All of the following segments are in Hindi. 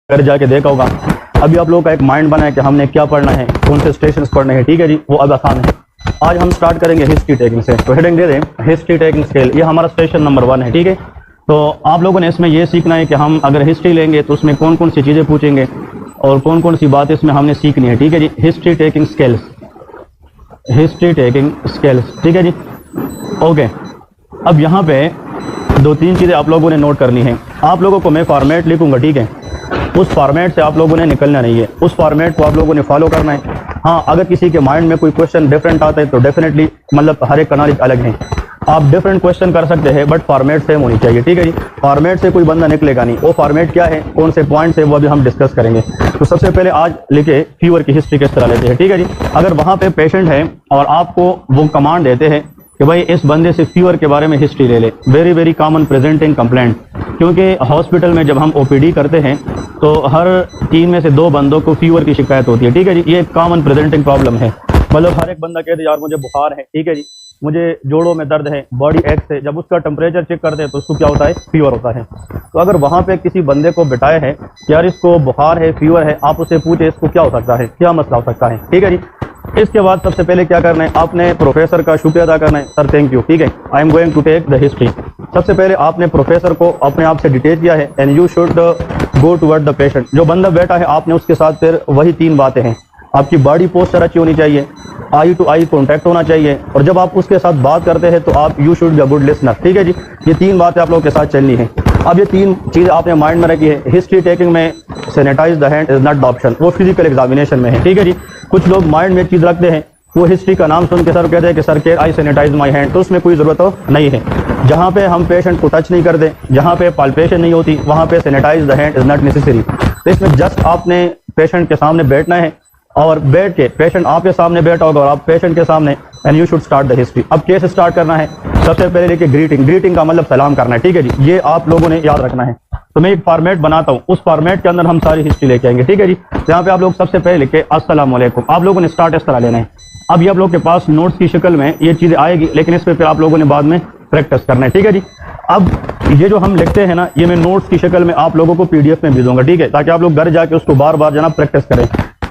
घर जाके देखा होगा। अभी आप लोगों का एक माइंड बना है कि हमने क्या पढ़ना है, कौन से स्टेशंस पढ़ने हैं, ठीक है जी, वो अब आसान है। आज हम स्टार्ट करेंगे हिस्ट्री टेकिंग से। तो हेडिंग दे दें हिस्ट्री टेकिंग स्केल, ये हमारा स्टेशन नंबर 1 है, ठीक है। तो आप लोगों ने इसमें ये सीखना है कि हम अगर हिस्ट्री लेंगे तो उसमें कौन कौन सी चीज़ें पूछेंगे और कौन कौन सी बात इसमें हमने सीखनी है, ठीक है जी। History taking scales, history taking scales, ठीक है जी, ओके। अब यहाँ पे 2-3 चीज़ें आप लोगों ने नोट करनी है। आप लोगों को मैं फॉर्मेट लिखूंगा, ठीक है, उस फॉर्मेट से आप लोगों ने निकलना नहीं है, उस फॉर्मेट को आप लोगों ने फॉलो करना है। हाँ, अगर किसी के माइंड में कोई क्वेश्चन डिफरेंट आता है तो डेफिनेटली मतलब हर एक का नॉलेज अलग है, आप डिफरेंट क्वेश्चन कर सकते हैं, बट फॉर्मेट सेम होनी चाहिए, ठीक है जी। फॉर्मेट से कोई बंदा निकलेगा नहीं। वो फॉर्मेट क्या है, कौन से पॉइंट्स है, वो अभी हम डिस्कस करेंगे। तो सबसे पहले आज लिखे फीवर की हिस्ट्री किस तरह लेते हैं, ठीक है जी। अगर वहाँ पे पेशेंट है और आपको वो कमांड देते हैं कि भाई इस बंदे से फीवर के बारे में हिस्ट्री ले ले, very very common presenting complaint, क्योंकि हॉस्पिटल में जब हम ओपीडी करते हैं तो हर 3 में से 2 बंदों को फीवर की शिकायत होती है, ठीक है जी। ये एक कॉमन प्रेजेंटिंग प्रॉब्लम है, मतलब हर एक बंदा कहते यार मुझे बुखार है, ठीक है जी, मुझे जोड़ों में दर्द है, बॉडी एक्स है। जब उसका टेम्परेचर चेक करते हैं तो उसको क्या होता है, फीवर होता है। तो अगर वहाँ पे किसी बंदे को बिठाया है कि यार इसको बुखार है, फीवर है, आप उससे पूछे इसको क्या हो सकता है, क्या मसला हो सकता है, ठीक है जी। इसके बाद सबसे पहले क्या करना है, आपने प्रोफेसर का शुक्रिया अदा करना है, सर थैंक यू, ठीक है, I am going to take the history. सबसे पहले आपने प्रोफेसर को अपने आप से डिटेल किया है, and you should go toward the patient. जो बंदा बैठा है आपने उसके साथ फिर वही 3 बातें हैं, आपकी बॉडी पोस्चर अच्छी होनी चाहिए, आई टू आई कॉन्टैक्ट होना चाहिए, और जब आप उसके साथ बात करते हैं तो आप you should be a good listener, ठीक है जी। ये 3 बातें आप लोगों के साथ चलनी है। अब ये 3 चीज़ आपने माइंड में रखी है। हिस्ट्री टेकिंग में sanitise the hand is not the option, वो फिजिकल एग्जामिनेशन में है, ठीक है जी। कुछ लोग माइंड में एक चीज़ रखते हैं, वो हिस्ट्री का नाम सुन के सर कहते हैं कि सर के आई सैनिटाइज माई हैंड, तो उसमें कोई ज़रूरत तो नहीं है। जहाँ पे हम पेशेंट को टच नहीं करते, जहाँ पे पाल्पेशन नहीं होती, वहाँ पे sanitise the hand is not necessary. तो इसमें जस्ट आपने पेशेंट के सामने बैठना है और बैठ के पेशेंट आपके सामने बैठा होगा और आप पेशेंट के सामने, and you should start the history. अब केस स्टार्ट करना है, सबसे पहले देखिए ग्रीटिंग, ग्रीटिंग का मतलब सलाम करना है, ठीक है जी, ये आप लोगों ने याद रखना है। तो मैं एक फॉर्मेट बनाता हूँ, उस फॉर्मेट के अंदर हम सारी हिस्ट्री लेके आएंगे, ठीक है जी। यहाँ पे आप लोग सबसे पहले लिखे अस्सलाम वालेकुम, आप लोगों ने स्टार्ट इस तरह लेना है। अब ये आप लोग के पास नोट्स की शक्ल में ये चीज़ें आएगी, लेकिन इस पर फिर आप लोगों ने बाद में प्रैक्टिस करना है, ठीक है जी। अब ये जो हम लिखते हैं ना, ये मैं नोट्स की शक्ल में आप लोगों को PDF में भेजूंगा, ठीक है, ताकि आप लोग घर जाके उसको बार बार जना प्रैक्टिस करें।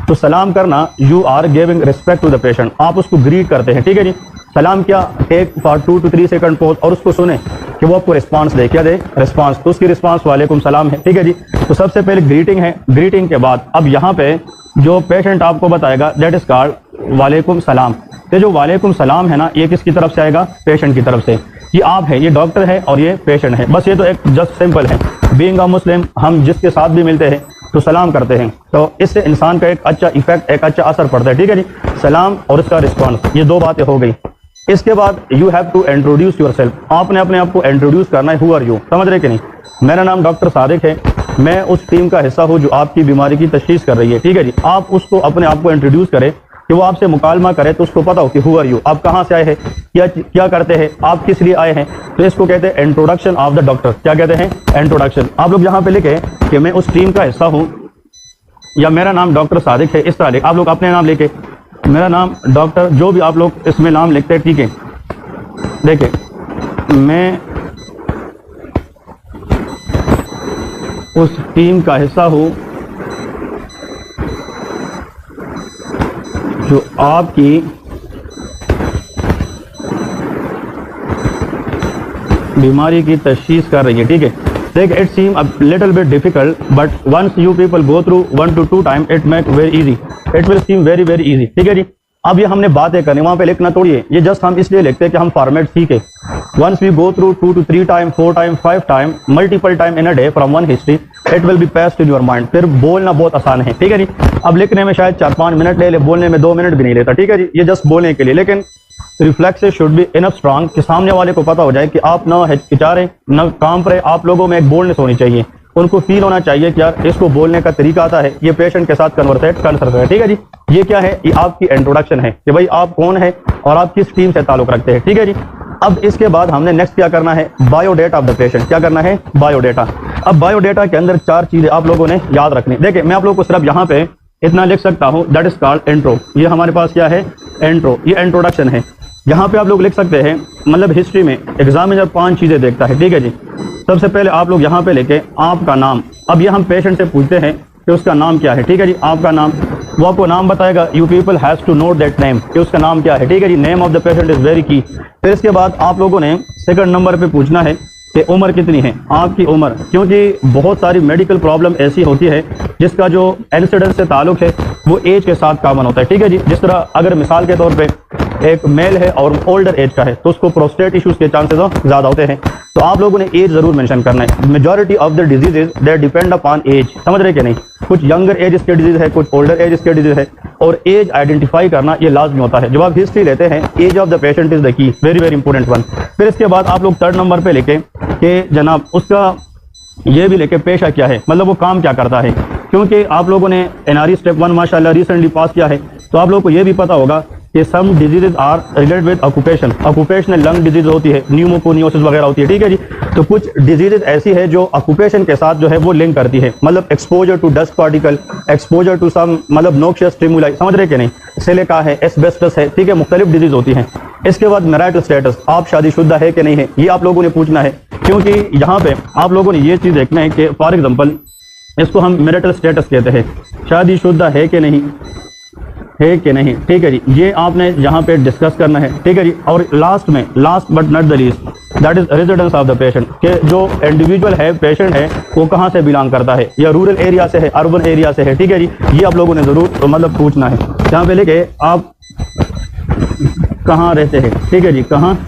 तो सलाम करना, you are giving respect to the patient, आप उसको ग्रीट करते हैं, ठीक है जी। सलाम क्या, take for 2 to 3 second pause और उसको सुने कि वो आपको रिस्पांस दे, क्या दे, रिस्पांस। तो उसकी रिस्पांस वालेकुम सलाम है, ठीक है जी। तो सबसे पहले ग्रीटिंग है, ग्रीटिंग के बाद अब यहाँ पे जो पेशेंट आपको बताएगा दैट इज कॉल्ड वालेकुम सलाम। तो जो वालेकुम सलाम है ना, ये किसकी तरफ से आएगा, पेशेंट की तरफ से। ये आप है, ये डॉक्टर है और ये पेशेंट है, बस ये तो एक जस्ट सिंपल है। बीइंग अ मुस्लिम, हम जिसके साथ भी मिलते हैं तो सलाम करते हैं, तो इससे इंसान का एक अच्छा इफेक्ट, एक अच्छा असर पड़ता है, ठीक है जी। सलाम और इसका रिस्पॉन्स, ये 2 बातें हो गई। इसके बाद you have to introduce yourself, आपने अपने आप को इंट्रोड्यूस करना है, हु आर यू, समझ रहे कि नहीं। मेरा नाम डॉक्टर सादिक है, मैं उस टीम का हिस्सा हूँ जो आपकी बीमारी की तशखीस कर रही है, ठीक है जी। आप उसको अपने आप को इंट्रोड्यूस करें कि वो आपसे मुकालमा करे तो उसको पता हो कि हु आर यू, आप कहाँ से आए हैं, क्या करते हैं, आप किस लिए आए हैं। तो इसको कहते हैं इंट्रोडक्शन ऑफ द डॉक्टर, क्या कहते हैं, इंट्रोडक्शन। आप लोग यहाँ पे लिखे कि मैं उस टीम का हिस्सा हूँ या मेरा नाम डॉक्टर सादिक है, इस तरह लिखे। आप लोग अपने नाम लिखे, मेरा नाम डॉक्टर, जो भी आप लोग इसमें नाम लिखते हैं, ठीक है। देखिए मैं उस टीम का हिस्सा हूँ जो आपकी बीमारी की तशखीस कर रही है, ठीक है। देखिए it seem a little bit difficult, but once you people go through 1 to 2 time it make very easy, it will seem very very easy, ठीक है जी। अब ये हमने बातें करनी, वहाँ पे लिखना तोड़िए, ये जस्ट हम इसलिए लिखते हैं कि हम फॉर्मेट सीखे। Once we go through 2 to 3 time, 4 time, 5 time, multiple time in a day from one history, it will be passed in your mind. फिर बोलना बहुत आसान है, ठीक है जी। अब लिखने में शायद 4-5 मिनट ले, बोलने में 2 मिनट भी नहीं लेता, ठीक है जी। ये जस्ट बोलने के लिए, लेकिन reflexes should be enough strong कि सामने वाले को पता हो जाए कि आप ना हिचकिचा रहे, न काम पर, आप लोगों में एक बोल्डनेस होनी चाहिए, उनको फील होना चाहिए कि यार इसको बोलने का तरीका आता है, ये पेशेंट के साथ कन्वर्सेट कर सकता है, ठीक है जी। ये क्या है, ये आपकी इंट्रोडक्शन है कि भाई आप कौन है और आप किस टीम से ताल्लुक रखते हैं, ठीक है जी। अब इसके बाद हमने नेक्स्ट क्या करना है, बायोडेटा ऑफ द पेशेंट, क्या करना है, बायोडेटा। अब बायोडेटा के अंदर 4 चीजें आप लोगों ने याद रखनी। देखिए मैं आप लोगों को सिर्फ यहाँ पे इतना लिख सकता हूँ, दैट इज कॉल्ड इंट्रो। ये हमारे पास क्या है, इंट्रो, ये इंट्रोडक्शन है। यहाँ पे आप लोग लिख सकते हैं, मतलब हिस्ट्री में एग्जामिनर 5 चीज़ें देखता है, ठीक है जी। सबसे पहले आप लोग यहाँ पे लेके आपका नाम, अब ये हम पेशेंट से पूछते हैं कि उसका नाम क्या है, ठीक है जी। आपका नाम, वो आपको नाम बताएगा, you people has to note that name, कि उसका नाम क्या है, ठीक है जी। Name of the patient is very key. फिर इसके बाद आप लोगों ने सेकंड नंबर पे पूछना है कि उम्र कितनी है, आपकी उम्र, क्योंकि बहुत सारी मेडिकल प्रॉब्लम ऐसी होती है जिसका जो इंसिडेंस से ताल्लुक है वो एज के साथ कॉमन होता है, ठीक है जी। जिस तरह अगर मिसाल के तौर पे एक मेल है और ओल्डर एज का है तो उसको प्रोस्टेट इश्यूज के चांसेस ज़्यादा होते हैं, तो आप लोगों ने एज ज़रूर मेंशन करना है। Majority of the diseases that depend upon age, समझ रहे कि नहीं। कुछ यंगर एज इसके डिजीज है, कुछ ओल्डर एज इसके डिजीज है, और एज आइडेंटिफाई करना ये लाजमी होता है। जब आप हिस्ट्री लेते हैं, age of the patient is the key, very very important one. फिर इसके बाद आप लोग थर्ड नंबर पे लेके कि जनाब उसका ये भी लेके पेशा क्या है, मतलब वो काम क्या करता है, क्योंकि आप लोगों ने एनआरई स्टेप 1 माशाल्लाह रिसेंटली पास किया है, तो आप लोगों को ये भी पता होगा कि some diseases are related with occupation, occupational lung disease होती है, न्यूमोकोनियोसिस वगैरह होती है, ठीक है जी। तो कुछ डिजीजेज ऐसी है जो ऑक्यूपेशन के साथ जो है वो लिंक करती है, मतलब exposure to dust particle, exposure to some मतलब नोक्शियस स्टिमुलाई, समझ रहे कि नहीं। सिलिका है, एस्बेस्टस है, ठीक है, मुख्तलिफ डिजीज होती हैं। इसके बाद मैरिटल स्टेटस, आप शादीशुदा है कि नहीं है, ये आप लोगों ने पूछना है, क्योंकि यहाँ पे आप लोगों ने ये चीज़ देखना है कि फॉर एग्जाम्पल इसको हम मैरिटल स्टेटस कहते हैं, शादीशुदा है कि नहीं, है कि नहीं, ठीक है जी। ये आपने यहाँ पे डिस्कस करना है, ठीक है जी। और लास्ट में, last but not the least, that is residence of the patient, कि जो इंडिविजुअल है, पेशेंट है, वो कहाँ से बिलोंग करता है, या रूरल एरिया से है, अर्बन एरिया से है, ठीक है जी। ये आप लोगों ने ज़रूर मतलब पूछना है। यहाँ पे लेके आप कहाँ रहते हैं, ठीक है जी, कहाँ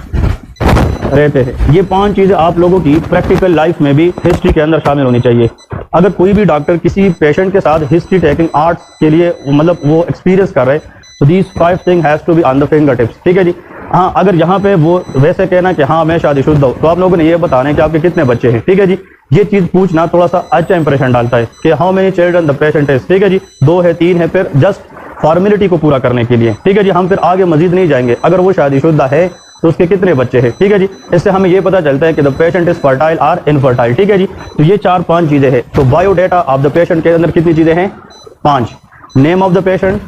रहते हैं। ये 5 चीज़ें आप लोगों की प्रैक्टिकल लाइफ में भी हिस्ट्री के अंदर शामिल होनी चाहिए। अगर कोई भी डॉक्टर किसी पेशेंट के साथ हिस्ट्री टेकिंग आर्ट्स के लिए मतलब वो एक्सपीरियंस कर रहे हैं, तो these 5 thing has to be on the finger tips, ठीक है जी। हाँ, अगर यहाँ पे वो वैसे कहना कि हाँ मैं शादीशुदा हूँ, तो आप लोगों ने ये बताना है कि आपके कितने बच्चे हैं, ठीक है जी। ये चीज़ पूछना थोड़ा सा अच्छा इंप्रेशन डालता है कि how many children the patient is, ठीक है जी। 2 है, 3 है, फिर जस्ट फॉर्मेलिटी को पूरा करने के लिए, ठीक है जी। हम फिर आगे मजीद नहीं जाएंगे। अगर वो शादीशुदा है तो उसके कितने बच्चे हैं, ठीक है जी। इससे हमें ये पता चलता है कि द पेशेंट इज फर्टाइल और इनफर्टाइल, ठीक है जी। तो ये 4-5 चीज़ें हैं। तो बायोडाटा ऑफ द पेशेंट के अंदर कितनी चीज़ें हैं, 5। Name of the patient,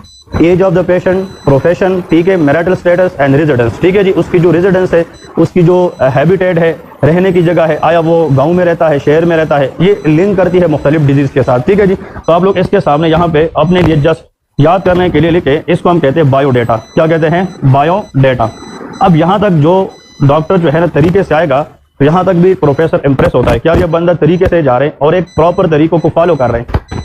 age of the patient, profession, ठीक है, मैरिटल स्टेटस एंड रेजिडेंस, ठीक है जी। उसकी जो रेजिडेंस है, उसकी जो हैबिटेट है, रहने की जगह है, आया वो गांव में रहता है, शहर में रहता है, ये लिंक करती है मुख्तलिफ डिजीज के साथ, ठीक है जी। तो आप लोग इसके सामने यहाँ पे अपने लिए जस्ट याद करने के लिए लिखे, इसको हम कहते हैं बायोडाटा। क्या कहते हैं, बायोडाटा। अब यहाँ तक जो डॉक्टर जो है ना तरीके से आएगा, तो यहाँ तक भी प्रोफेसर इंप्रेस होता है, क्या ये बंदा तरीके से जा रहे हैं और एक प्रॉपर तरीकों को फॉलो कर रहे हैं।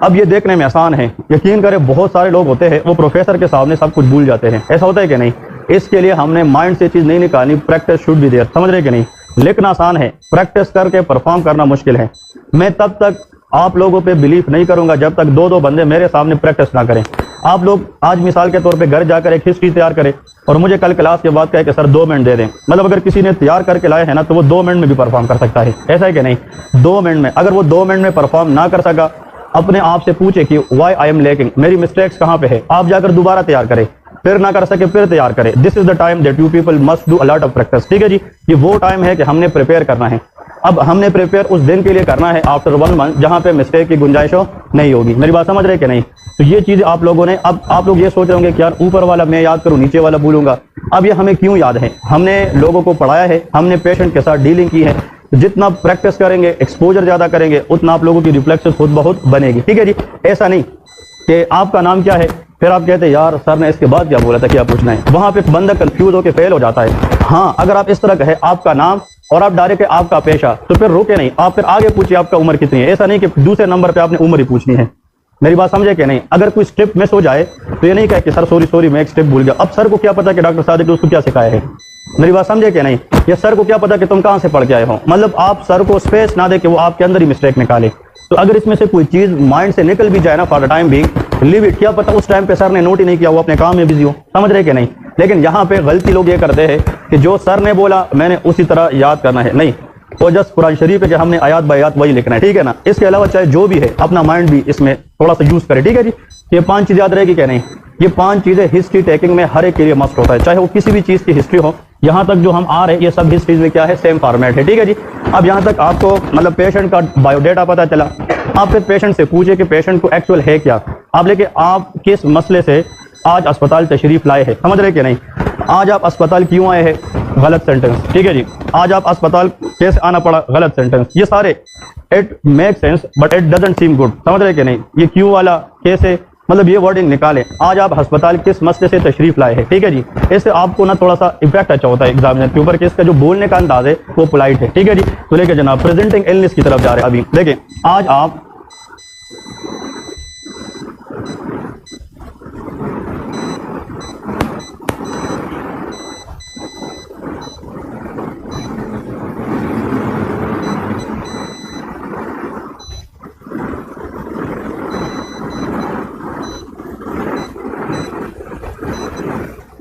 अब ये देखने में आसान है, यकीन करें बहुत सारे लोग होते हैं वो प्रोफेसर के सामने सब कुछ भूल जाते हैं, ऐसा होता है कि नहीं। इसके लिए हमने माइंड से चीज़ नहीं निकालनी, प्रैक्टिस शुड बी देयर, समझ रहे कि नहीं। लिखना आसान है, प्रैक्टिस करके परफॉर्म करना मुश्किल है। मैं तब तक आप लोगों पे बिलीव नहीं करूंगा जब तक 2-2 बंदे मेरे सामने प्रैक्टिस ना करें। आप लोग आज मिसाल के तौर पे घर जाकर एक हिस्ट्री तैयार करें और मुझे कल क्लास के बाद कहे कि सर 2 मिनट दे दें, मतलब अगर किसी ने तैयार करके लाए हैं ना तो वो 2 मिनट में भी परफॉर्म कर सकता है, ऐसा है कि नहीं। 2 मिनट में, अगर वो 2 मिनट में परफॉर्म ना कर सका, अपने आप से पूछे कि वाई आई एम लैकिंग, मेरी मिस्टेक्स कहाँ पे है, आप जाकर दोबारा तैयार करें, फिर ना कर सके फिर तैयार करें। This is the time that you people must do a lot of practice, ठीक है जी। ये वो टाइम है कि हमने प्रिपेयर करना है। अब हमने प्रिपेयर उस दिन के लिए करना है आफ्टर 1 मंथ, जहां पे मिस्टेक की गुंजाइश नहीं होगी। मेरी बात समझ रहे कि नहीं। तो ये चीज़ आप लोगों ने, अब आप लोग ये सोच रहे होंगे कि यार ऊपर वाला मैं याद करूं, नीचे वाला भूलूंगा। अब ये हमें क्यों याद है, हमने लोगों को पढ़ाया है, हमने पेशेंट के साथ डीलिंग की है। जितना प्रैक्टिस करेंगे, एक्सपोजर ज्यादा करेंगे, उतना आप लोगों की रिफ्लेक्सेस खुद बहुत बनेगी, ठीक है जी। ऐसा नहीं कि आपका नाम क्या है, फिर आप कहते हैं यार सर ने इसके बाद क्या बोला था, क्या पूछना है, वहां पे बंदा कंफ्यूज होकर फेल हो जाता है। हाँ, अगर आप इस तरह कहे आपका नाम और आप डायरेक्ट आपका पेशा, तो फिर रोके नहीं, आप फिर आगे पूछिए आपका उम्र कितनी है। ऐसा नहीं कि दूसरे नंबर पे आपने उम्र ही पूछनी है। मेरी बात समझे कि नहीं। अगर कोई स्टेप मिस हो जाए तो ये नहीं कहे कि सर सॉरी मैं एक स्टेप भूल गया। अब सर को क्या पता कि डॉक्टर सादिक ने उसको क्या सिखाया है। मेरी बात समझे कि नहीं। या सर को क्या पता कि तुम कहाँ से पढ़ के आए हो। मतलब आप सर को स्पेस ना दे कि वो आपके अंदर ही मिस्टेक निकाले। तो अगर इसमें से कोई चीज माइंड से निकल भी जाए ना, for the time being leave it. क्या पता उस टाइम पे सर ने नोट ही नहीं किया, वो अपने काम में बिजी हो। समझ रहे कि नहीं। लेकिन यहाँ पे गलती लोग ये करते हैं कि जो सर ने बोला मैंने उसी तरह याद करना है। नहीं, वो जस्ट कुरान शरीफ है कि हमने आयात बाय आयात वही लिखना है, ठीक है ना। इसके अलावा चाहे जो भी है अपना माइंड भी इसमें थोड़ा सा यूज करे, ठीक है जी। ये 5 चीजें याद रहेगी क्या नहीं। ये 5 चीजें हिस्ट्री टेकिंग में हर एक के लिए मस्ट होता है, चाहे वो किसी भी चीज की हिस्ट्री हो। यहाँ तक जो हम आ रहे हैं ये सब हिस्ट्रीज में क्या है, सेम फॉर्मेट है, ठीक है जी। अब यहाँ तक आपको मतलब पेशेंट का बायोडाटा पता चला। आप फिर पेशेंट से पूछे कि पेशेंट को एक्चुअल है क्या। आप लेके आप किस मसले से आज अस्पताल तशरीफ लाए हैं, समझ रहे कि नहीं। आज आप अस्पताल क्यों आए हैं, गलत सेंटेंस, ठीक है जी। आज आप अस्पताल कैसे आना पड़ा, गलत सेंटेंस। ये सारे it make sense but it doesn't seem good, समझ रहे कि नहीं। ये क्यों वाला, कैसे, मतलब ये वर्डिंग निकालें। आज आप अस्पताल किस मसले से तशरीफ लाए हैं, ठीक है जी। इससे आपको ना थोड़ा सा इफेक्ट अच्छा होता है एग्जामिनर के ऊपर कि इसका जो बोलने का अंदाज है वो पोलाइट है, ठीक है जी। तो लेके जनाब प्रेजेंटिंग इलनेस की तरफ जा रहे हैं अभी। देखिए आज आप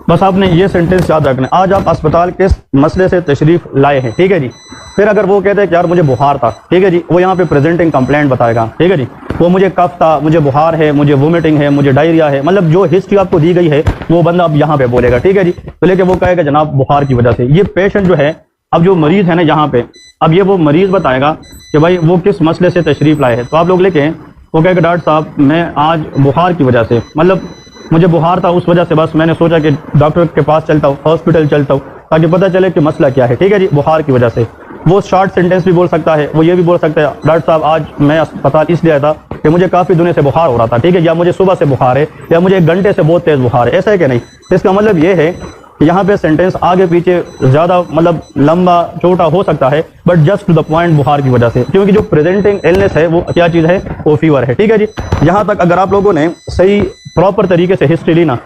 बस आपने ये सेंटेंस याद रखना है। आज आप अस्पताल किस मसले से तशरीफ लाए हैं, ठीक है जी। फिर अगर वो कहते हैं कि यार मुझे बुखार था, ठीक है जी, वो यहाँ पे प्रेजेंटिंग कंप्लेंट बताएगा, ठीक है जी। वो मुझे कफ था, मुझे बुखार है, मुझे वोमिटिंग है, मुझे डायरिया है, मतलब जो हिस्ट्री आपको दी गई है वो बंदा अब यहाँ पे बोलेगा, ठीक है जी। तो लेके वो कहेगा जनाब बुखार की वजह से। ये पेशेंट जो है, अब जो मरीज है ना यहाँ पे, अब ये वो मरीज बताएगा कि भाई वो किस मसले से तशरीफ लाए हैं। तो आप लोग लेके वो कहेगा डॉक्टर साहब मैं आज बुखार की वजह से, मतलब मुझे बुखार था, उस वजह से बस मैंने सोचा कि डॉक्टर के पास चलता हूँ, हॉस्पिटल चलता हूँ, ताकि पता चले कि मसला क्या है, ठीक है जी, बुखार की वजह से। वो शॉर्ट सेंटेंस भी बोल सकता है, वो ये भी बोल सकता है डॉक्टर साहब आज मैं अस्पताल इसलिए आया था कि मुझे काफ़ी दिनों से बुखार हो रहा था, ठीक है, या मुझे सुबह से बुखार है, या मुझे 1 घंटे से बहुत तेज़ बुखार है, ऐसा है कि नहीं। इसका मतलब ये है कि यहाँ पे सेंटेंस आगे पीछे ज़्यादा मतलब लंबा छोटा हो सकता है, but just to the point बुखार की वजह से, क्योंकि जो प्रेजेंटिंग इलनेस है वो क्या चीज़ है, वो फीवर है, ठीक है जी। यहाँ तक अगर आप लोगों ने सही प्रॉपर तरीके से हिस्ट्री ली ना,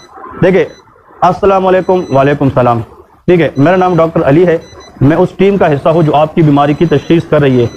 देखिए अस्सलाम वालेकुम, वालेकुम सलाम, ठीक है, मेरा नाम डॉक्टर अली है, मैं उस टीम का हिस्सा हूँ जो आपकी बीमारी की तशखीस कर रही है।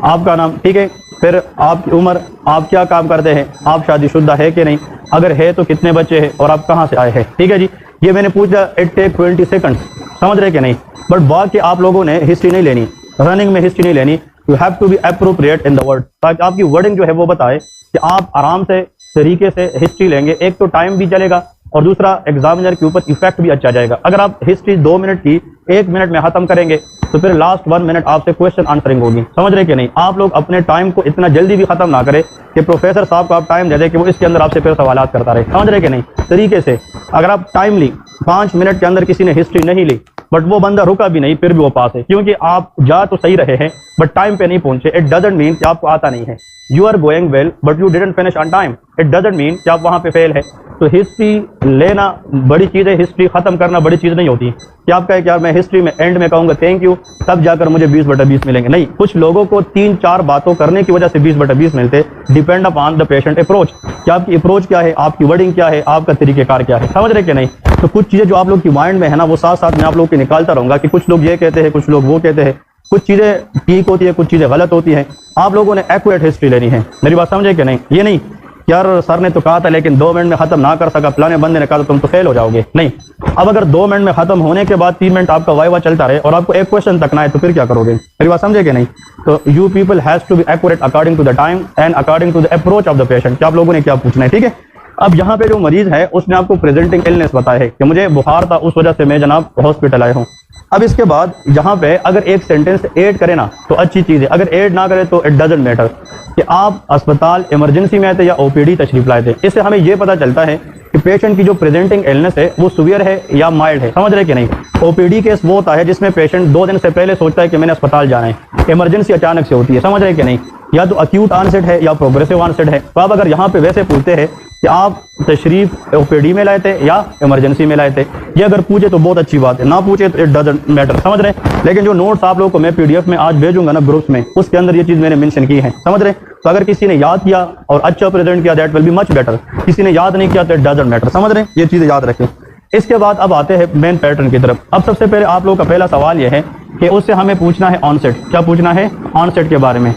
आपका नाम, ठीक है, फिर आपकी उम्र, आप क्या काम करते हैं, आप शादीशुदा है कि नहीं, अगर है तो कितने बच्चे हैं, और आप कहाँ से आए हैं, ठीक है जी। ये मैंने पूछा, इट टेक 20 सेकंड्स, समझ रहे कि नहीं। बट बाकी आप लोगों ने हिस्ट्री नहीं लेनी, रनिंग में हिस्ट्री नहीं लेनी, you have to be appropriate in the word, ताकि आपकी वर्डिंग जो है वो बताए कि आप आराम से तरीके से हिस्ट्री लेंगे। एक तो टाइम भी चलेगा और दूसरा एग्जामिनर के ऊपर इफेक्ट भी अच्छा जाएगा। अगर आप हिस्ट्री 2 मिनट की 1 मिनट में खत्म करेंगे तो फिर लास्ट 1 मिनट आपसे क्वेश्चन आंसरिंग होगी, समझ रहे कि नहीं। आप लोग अपने टाइम को इतना जल्दी भी खत्म ना करें कि प्रोफेसर साहब को आप टाइम दे दें कि वो इसके अंदर आपसे फिर सवालात करता रहे, समझ रहे कि नहीं। तरीके से अगर आप टाइम ली, 5 मिनट के अंदर किसी ने हिस्ट्री नहीं ली बट वो बंदा रुका भी नहीं, फिर भी वो पास है, क्योंकि आप जा तो सही रहे हैं बट टाइम पे नहीं पहुंचे। इट डजंट मीन कि आपको आता नहीं है। You are going well but you didn't finish on time, it doesn't mean कि आप वहां पे फेल है। तो हिस्ट्री लेना बड़ी चीज़ है, हिस्ट्री खत्म करना बड़ी चीज़ नहीं होती कि आप कहें कि यार मैं हिस्ट्री में एंड में कहूँगा थैंक यू तब जाकर मुझे 20/20 मिलेंगे। नहीं, कुछ लोगों को 3-4 बातों करने की वजह से 20/20 मिलते। Depend upon the patient approach, कि आपकी अप्रोच क्या है, आपकी वर्डिंग क्या है, आपका तरीकेकार क्या है, समझ रहे कि नहीं। तो कुछ चीज़ें जो आप लोग की माइंड में है ना, वो साथ साथ मैं आप लोग की निकालता रहूँगा कि कुछ लोग ये कहते हैं, कुछ लोग वो कहते हैं, कुछ चीज़ें ठीक होती है, कुछ चीज़ें गलत होती हैं। आप लोगों ने एक्यूरेट हिस्ट्री लेनी है, मेरी बात समझे कि नहीं। ये नहीं यार सर ने तो कहा था लेकिन 2 मिनट में खत्म ना कर सका, फलाने बंदे ने कहा तो तुम तो फेल हो जाओगे। नहीं, अब अगर 2 मिनट में खत्म होने के बाद 3 मिनट आपका वाइवा चलता रहे और आपको एक क्वेश्चन तक ना आए तो फिर क्या करोगे, मेरी बात समझे कि नहीं। तो you people has to be accurate according to the time and according to the approach of the patient, कि आप लोगों ने क्या पूछना है, ठीक है। अब यहाँ पे जो मरीज है उसने आपको प्रेजेंटिंग इलनेस बताया है कि मुझे बुखार था, उस वजह से मैं जनाब हॉस्पिटल आया हूँ। अब इसके बाद यहाँ पे अगर एक सेंटेंस ऐड करे ना तो अच्छी चीज़ है, अगर ऐड ना करे तो इट डजंट मैटर कि आप अस्पताल इमरजेंसी में आए थे या ओपीडी तशरीफ लाए थे। इससे हमें यह पता चलता है कि पेशेंट की जो प्रेजेंटिंग इलनेस है वो सीवियर है या माइल्ड है, समझ रहे कि नहीं। ओपीडी केस वो होता है जिसमें पेशेंट 2 दिन से पहले सोचता है कि मैंने अस्पताल जाना है, इमरजेंसी अचानक से होती है, समझ रहे कि नहीं। या तो अक्यूट ऑनसेट है या प्रोग्रेसिव ऑनसेट है। तो आप अगर यहाँ पे वैसे पूछते हैं कि आप तशरीफ ओपीडी में लाए थे या इमरजेंसी में लाए थे, ये अगर पूछे तो बहुत अच्छी बात है, ना पूछे तो इट डजंट मैटर, समझ रहे हैं। लेकिन जो नोट्स आप लोगों को मैं पीडीएफ में आज भेजूंगा ना ग्रुप्स में, उसके अंदर ये चीज़ मैंने मेंशन की है, समझ रहे हैं। तो अगर किसी ने याद किया और अच्छा प्रेजेंट किया that will be much better, किसी ने याद नहीं किया तो इट डजंट मैटर, समझ रहे हैं। ये चीज़ें याद रखें। इसके बाद अब आते हैं मेन पैटर्न की तरफ। अब सबसे पहले आप लोग का पहला सवाल यह है कि उससे हमें पूछना है ऑनसेट। क्या पूछना है? ऑनसेट के बारे में।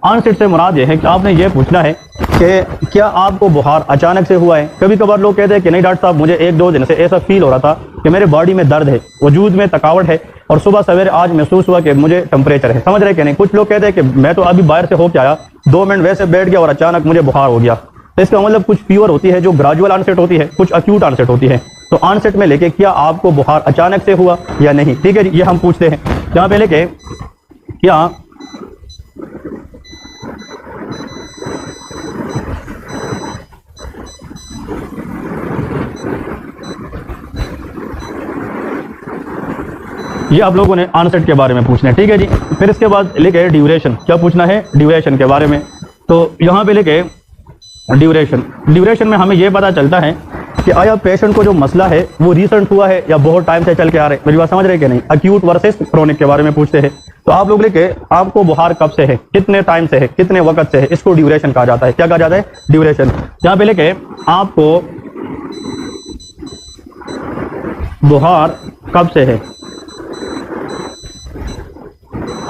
ऑनसेट से मुराद ये है कि आपने ये पूछना है कि क्या आपको बुखार अचानक से हुआ है। कभी कभार लोग कहते हैं कि नहीं डॉक्टर साहब मुझे 1-2 दिन से ऐसा फील हो रहा था कि मेरे बॉडी में दर्द है, वजूद में थकावट है और सुबह सवेरे आज महसूस हुआ कि मुझे टेम्परेचर है, समझ रहे कि नहीं। कुछ लोग कहते हैं कि मैं तो अभी बाहर से होके आया, 2 मिनट वैसे बैठ गया और अचानक मुझे बुखार हो गया। तो इसका मतलब कुछ फीवर होती है जो ग्रेजुअल ऑनसेट होती है, कुछ अक्यूट ऑनसेट होती है। तो ऑनसेट में लेके क्या आपको बुखार अचानक से हुआ या नहीं, ठीक है जी, ये हम पूछते हैं। यहाँ पे लेके क्या ये आप लोगों ने ऑनसेट के बारे में पूछना है, ठीक है जी। फिर इसके बाद लिखे ड्यूरेशन, क्या पूछना है? ड्यूरेशन के बारे में। तो यहाँ पे लिखे ड्यूरेशन। ड्यूरेशन में हमें ये पता चलता है कि आया पेशेंट को जो मसला है वो रिसेंट हुआ है या बहुत टाइम से चल के आ रहे हैं। मेरी बात समझ रहे कि नहीं? अक्यूट वर्सेस क्रोनिक के बारे में पूछते हैं। तो आप लोग लिखे आपको बुखार कब से है, कितने टाइम से है, कितने वक्त से है, इसको ड्यूरेशन कहा जाता है। क्या कहा जाता है? ड्यूरेशन। यहाँ पे लिखे आपको बुखार कब से है।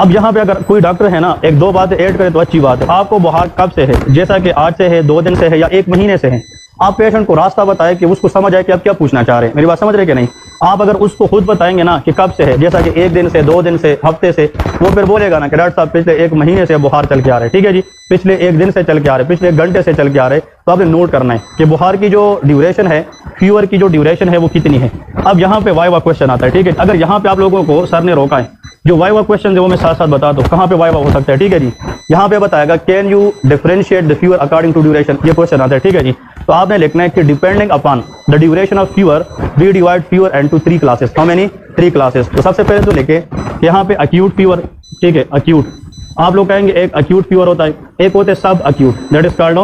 अब यहाँ पे अगर कोई डॉक्टर है ना, एक दो बातें ऐड करे तो अच्छी बात है। आपको बुखार कब से है, जैसा कि आज से है, 2 दिन से है या 1 महीने से है। आप पेशेंट को रास्ता बताएं कि उसको समझ आए कि आप क्या पूछना चाह रहे हैं। मेरी बात समझ रहे कि नहीं? आप अगर उसको खुद बताएंगे ना कि कब से है, जैसा कि 1 दिन से, 2 दिन से, हफ्ते से, वो फिर बोलेगा ना कि डॉक्टर साहब पिछले 1 महीने से बुखार चल के आ रहे हैं, ठीक है जी, पिछले 1 दिन से चल के आ रहे हैं, पिछले 1 घंटे से चल के आ रहे हैं। तो आपने नोट करना है कि बुखार की जो ड्यूरेशन है, फीवर की जो ड्यूरेशन है वो कितनी है। अब यहाँ पे वाइवा क्वेश्चन आता है, ठीक है। अगर यहाँ पे आप लोगों को सर ने रोका है, जो वाइवा क्वेश्चन है वो मैं साथ साथ बता दूं कहाँ पे वाइवा हो सकता है, ठीक है जी। यहाँ पे बताएगा can you differentiate the fever according to duration, ये क्वेश्चन आता है, ठीक है जी। तो आपने लिखना है कि depending upon the duration of fever we divide fever into 3 classes. How many? 3 classes. तो सबसे पहले तो लिखे यहाँ पे अक्यूट फीवर, ठीक है, अक्यूट। आप लोग कहेंगे एक अक्यूट फीवर होता है, एक होते हैं सब अक्यूट, दैट इज कॉल्ड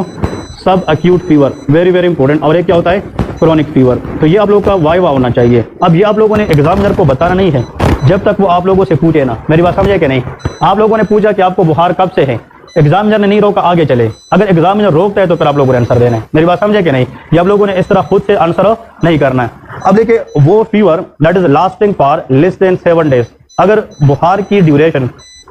सब acute fever, very very important. और एक क्या होता है? Chronic fever. तो ये आप लोग का वाइवा होना चाहिए। अब ये आप लोगों ने एग्जामिनर को बताना नहीं है जब तक वो आप लोगों से पूछे ना। मेरी बात समझे कि नहीं? आप लोगों ने पूछा कि आपको बुखार कब से है, एग्जामिनर ने नहीं रोका, आगे चले। अगर एग्जामिनर रोकता है तो फिर आप लोगों ने आंसर देना है। मेरी बात समझे कि नहीं? ये आप लोगों ने इस तरह खुद से आंसर नहीं करना है। अब देखिए वो fever that is lasting for less than 7 days, अगर बुखार की ड्यूरेशन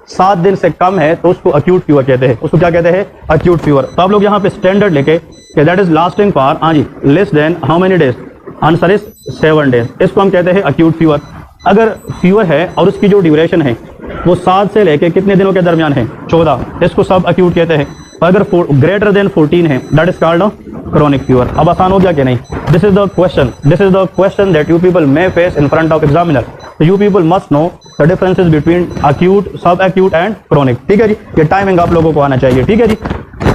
7 दिन से कम है तो उसको अक्यूट फीवर कहते हैं। उसको क्या कहते हैं? Acute fever. तो आप लोग यहाँ पे स्टैंडर्ड लेके कि दैट इज लास्टिंग फॉर, हाँ जी, less than how many days? Answer is 7 days. इसको हम कहते हैं अक्यूट फीवर। अगर फीवर है और उसकी जो ड्यूरेशन है वो 7 से लेके कितने दिनों के दरमियान है? 14, इसको सब अक्यूट कहते हैं। अगर ग्रेटर देन 14 है that is called chronic fever. अब आसान हो गया कि नहीं? This is the question that you people may face in front of examiner. So you people must know the differences between acute, subacute and chronic, ठीक है जी। ये टाइमिंग आप लोगों को आना चाहिए, ठीक है जी।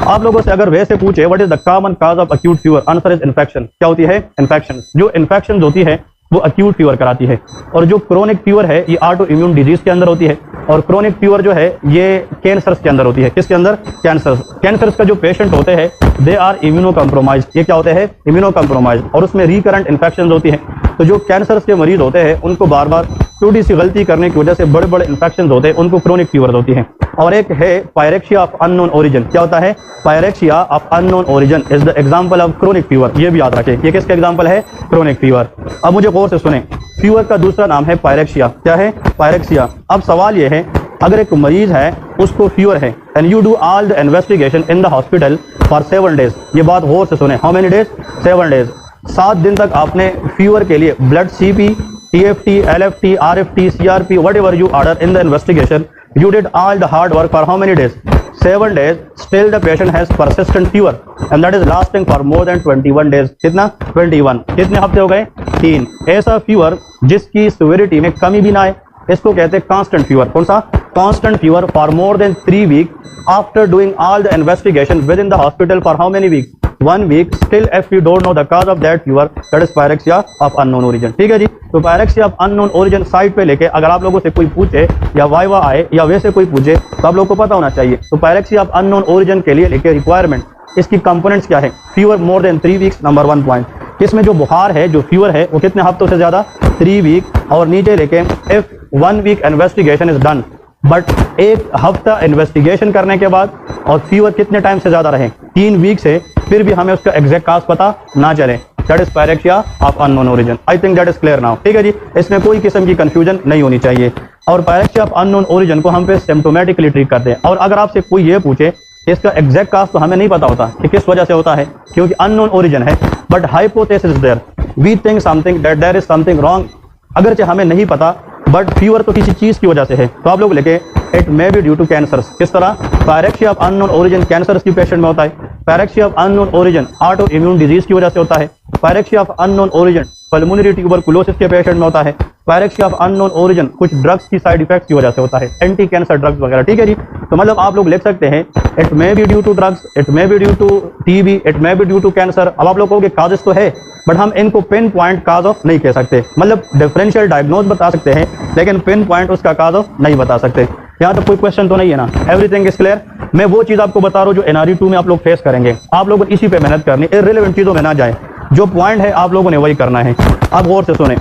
आप लोगों से अगर वैसे पूछे what is the common cause of acute fever, answer is infection. क्या होती है? इन्फेक्शन। जो इन्फेक्शन होती है वो अक्यूट फीवर कराती है। और जो क्रोनिक फीवर है ये ऑटो इम्यून डिजीज के अंदर होती है। और क्रोनिक फीवर जो है ये कैंसर्स के अंदर होती है। किसके अंदर? कैंसर्स का जो पेशेंट होते हैं दे आर इम्यूनो कॉम्प्रोमाइज। ये क्या होते हैं? Immuno compromise. और उसमें रिकरेंट इन्फेक्शन होती है। तो जो कैंसर्स के मरीज होते हैं उनको बार बार छोटी सी गलती करने की वजह से बड़े बड़े इन्फेक्शन होते हैं, उनको क्रोनिक फीवर होती है। और एक है पायरेक्सिया ऑफ अननोन ओरिजिन। क्या होता है? Pyrexia of unknown origin is the example of chronic fever. ये भी याद रखें, ये किसका एग्जांपल है? Chronic fever. अब मुझे गौर से सुने, फीवर का दूसरा नाम है पायरेक्सिया। क्या है? पायरेक्सिया। अब सवाल ये है अगर एक मरीज है उसको फीवर है and you do all the investigation in the hospital for 7 days. ये बात गौर से सुने, हाउ मेनी डेज? 7 डेज। 7 दिन तक आपने फीवर के लिए blood CP, TFT, LFT, RFT, CRP, whatever you order in the investigation, you did all the hard work for how many days? 7 days. Still the patient has persistent fever and that is lasting for more than 21 days. कितना? 21। कितने हफ्ते हो गए? 3। ऐसा फीवर जिसकी सिविरिटी में कमी भी ना आए इसको कहते हैं कांस्टेंट फीवर। कौन सा? Constant fever for more than 3 week after doing all the investigation with in the hospital for how many week? 1 week. Still if you don't know the cause of that fever, that is pyrexia of unknown origin, ठीक है जी। तो pyrexia of unknown origin side पे लेके अगर आप लोगों से कोई पूछे या वाइवा आए या वैसे कोई पूछे तो आप लोगों को पता होना चाहिए। तो pyrexia of unknown origin के लिए लेके रिक्वायरमेंट, इसकी कंपोनेंट्स क्या है? फीवर मोर देन 3 वीक्स, नंबर 1 पॉइंट। इसमें जो बुखार है, जो फीवर है वो कितने हफ्तों से ज्यादा? 3 वीक। और नीचे लेके if 1 week investigation is done but 1 हफ्ता इन्वेस्टिगेशन करने के बाद और फीवर कितने टाइम से ज्यादा रहे? 3 वीक से, फिर भी हमें उसका एग्जैक्ट काज पता ना चले, that is pyrexia of unknown origin. I think that is clear now, ठीक है जी। इसमें कोई किस्म की कंफ्यूजन नहीं होनी चाहिए। और पायरेक्सिया ऑफ अननोन ओरिजिन को हम पे सिम्प्टोमेटिकली ट्रीट करते हैं। और अगर आपसे कोई ये पूछे इसका एग्जैक्ट काज तो हमें नहीं पता होता कि किस वजह से होता है, क्योंकि अननोन ओरिजिन है, but hypothesis is there, we think something that there is something wrong. अगरचे हमें नहीं पता बट फीवर तो किसी चीज की वजह से है, तो आप लोग लेके it may be due to cancers. किस तरह? Pyrexia of unknown origin cancers की पेशेंट में होता है। Pyrexia of unknown origin auto immune disease की वजह से होता है। पायरेक्सिया ऑफ अननोन ओरिजिन पल्मोनरी ट्यूबरकुलोसिस के पेशेंट में होता है। पायरेक्सिया ऑफ अननोन ओरिजिन कुछ ड्रग्स की साइड इफेक्ट्स की वजह से होता है, एंटी कैंसर ड्रग्स वगैरह, ठीक है जी। तो मतलब आप लोग लिख सकते हैं it may be due to drugs, it may be due to TB, it may be due to cancer. अब आप लोग कहोगे काजेस तो है, बट हम इनको पिन पॉइंट काज ऑफ नहीं कह सकते। मतलब डिफरेंशियल डायग्नोज बता सकते हैं लेकिन पिन पॉइंट उसका काज ऑफ नहीं बता सकते। यहाँ तक कोई क्वेश्चन तो नहीं है ना? Everything is clear. मैं वो चीज़ आपको बता रहा हूँ जो NRE 2 में आप लोग फेस करेंगे। आप लोगों को इसी पे मेहनत करनी, इररिलेवेंट चीज़ों में ना जाए, जो पॉइंट है आप लोगों ने वही करना है। आप गौर से सुने।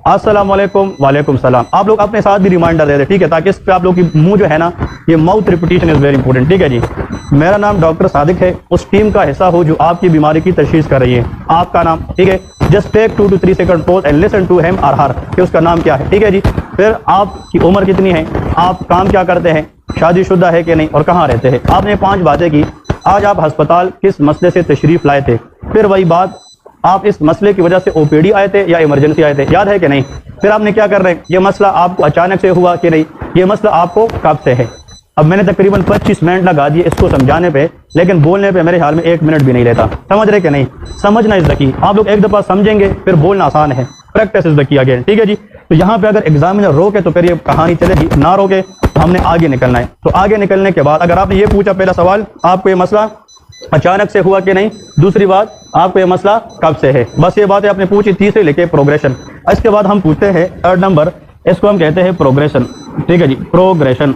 अस्सलाम वालेकुम, वालेकुम सलाम। आप लोग अपने साथ भी रिमाइंडर दे दें, ठीक है, ताकि इस पे आप लोग की मुंह जो है ना, ये mouth repetition is very important, ठीक है जी। मेरा नाम डॉक्टर सादिक है, उस टीम का हिस्सा हो जो आपकी बीमारी की तशखीस कर रही है। आपका नाम, ठीक है, just take 2 to 3 second pause and listen to him और हर कि उसका नाम क्या है, ठीक है जी। फिर आपकी उम्र कितनी है, आप काम क्या करते हैं, शादीशुदा है कि नहीं, और कहाँ रहते हैं। आपने 5 बातें की। आज आप अस्पताल किस मसले से तशरीफ लाए थे। फिर वही बात, आप इस मसले की वजह से OPD आए थे या इमरजेंसी आए थे, याद है कि नहीं। फिर आपने क्या कर रहे हैं, ये मसला आपको अचानक से हुआ कि नहीं, ये मसला आपको कब से है। अब मैंने तकरीबन 25 मिनट लगा दिए इसको समझाने पे, लेकिन बोलने पे मेरे ख्याल में 1 मिनट भी नहीं लेता। समझ रहे कि नहीं? समझना इज द की। आप लोग एक दफ़ा समझेंगे फिर बोलना आसान है। प्रैक्टिस इज द की अगेन, ठीक है जी। तो यहाँ पे अगर एग्जामिनर रोके तो फिर ये कहानी चलेगी, ना रोके तो हमने आगे निकलना है। तो आगे निकलने के बाद अगर आपने ये पूछा पहला सवाल, आपको ये मसला अचानक से हुआ कि नहीं, दूसरी बात आपको ये मसला कब से है, बस ये बातें आपने पूछी। तीसरे लिखे प्रोग्रेशन। इसके बाद हम पूछते हैं 3rd नंबर, इसको हम कहते हैं प्रोग्रेशन, ठीक है जी, प्रोग्रेशन।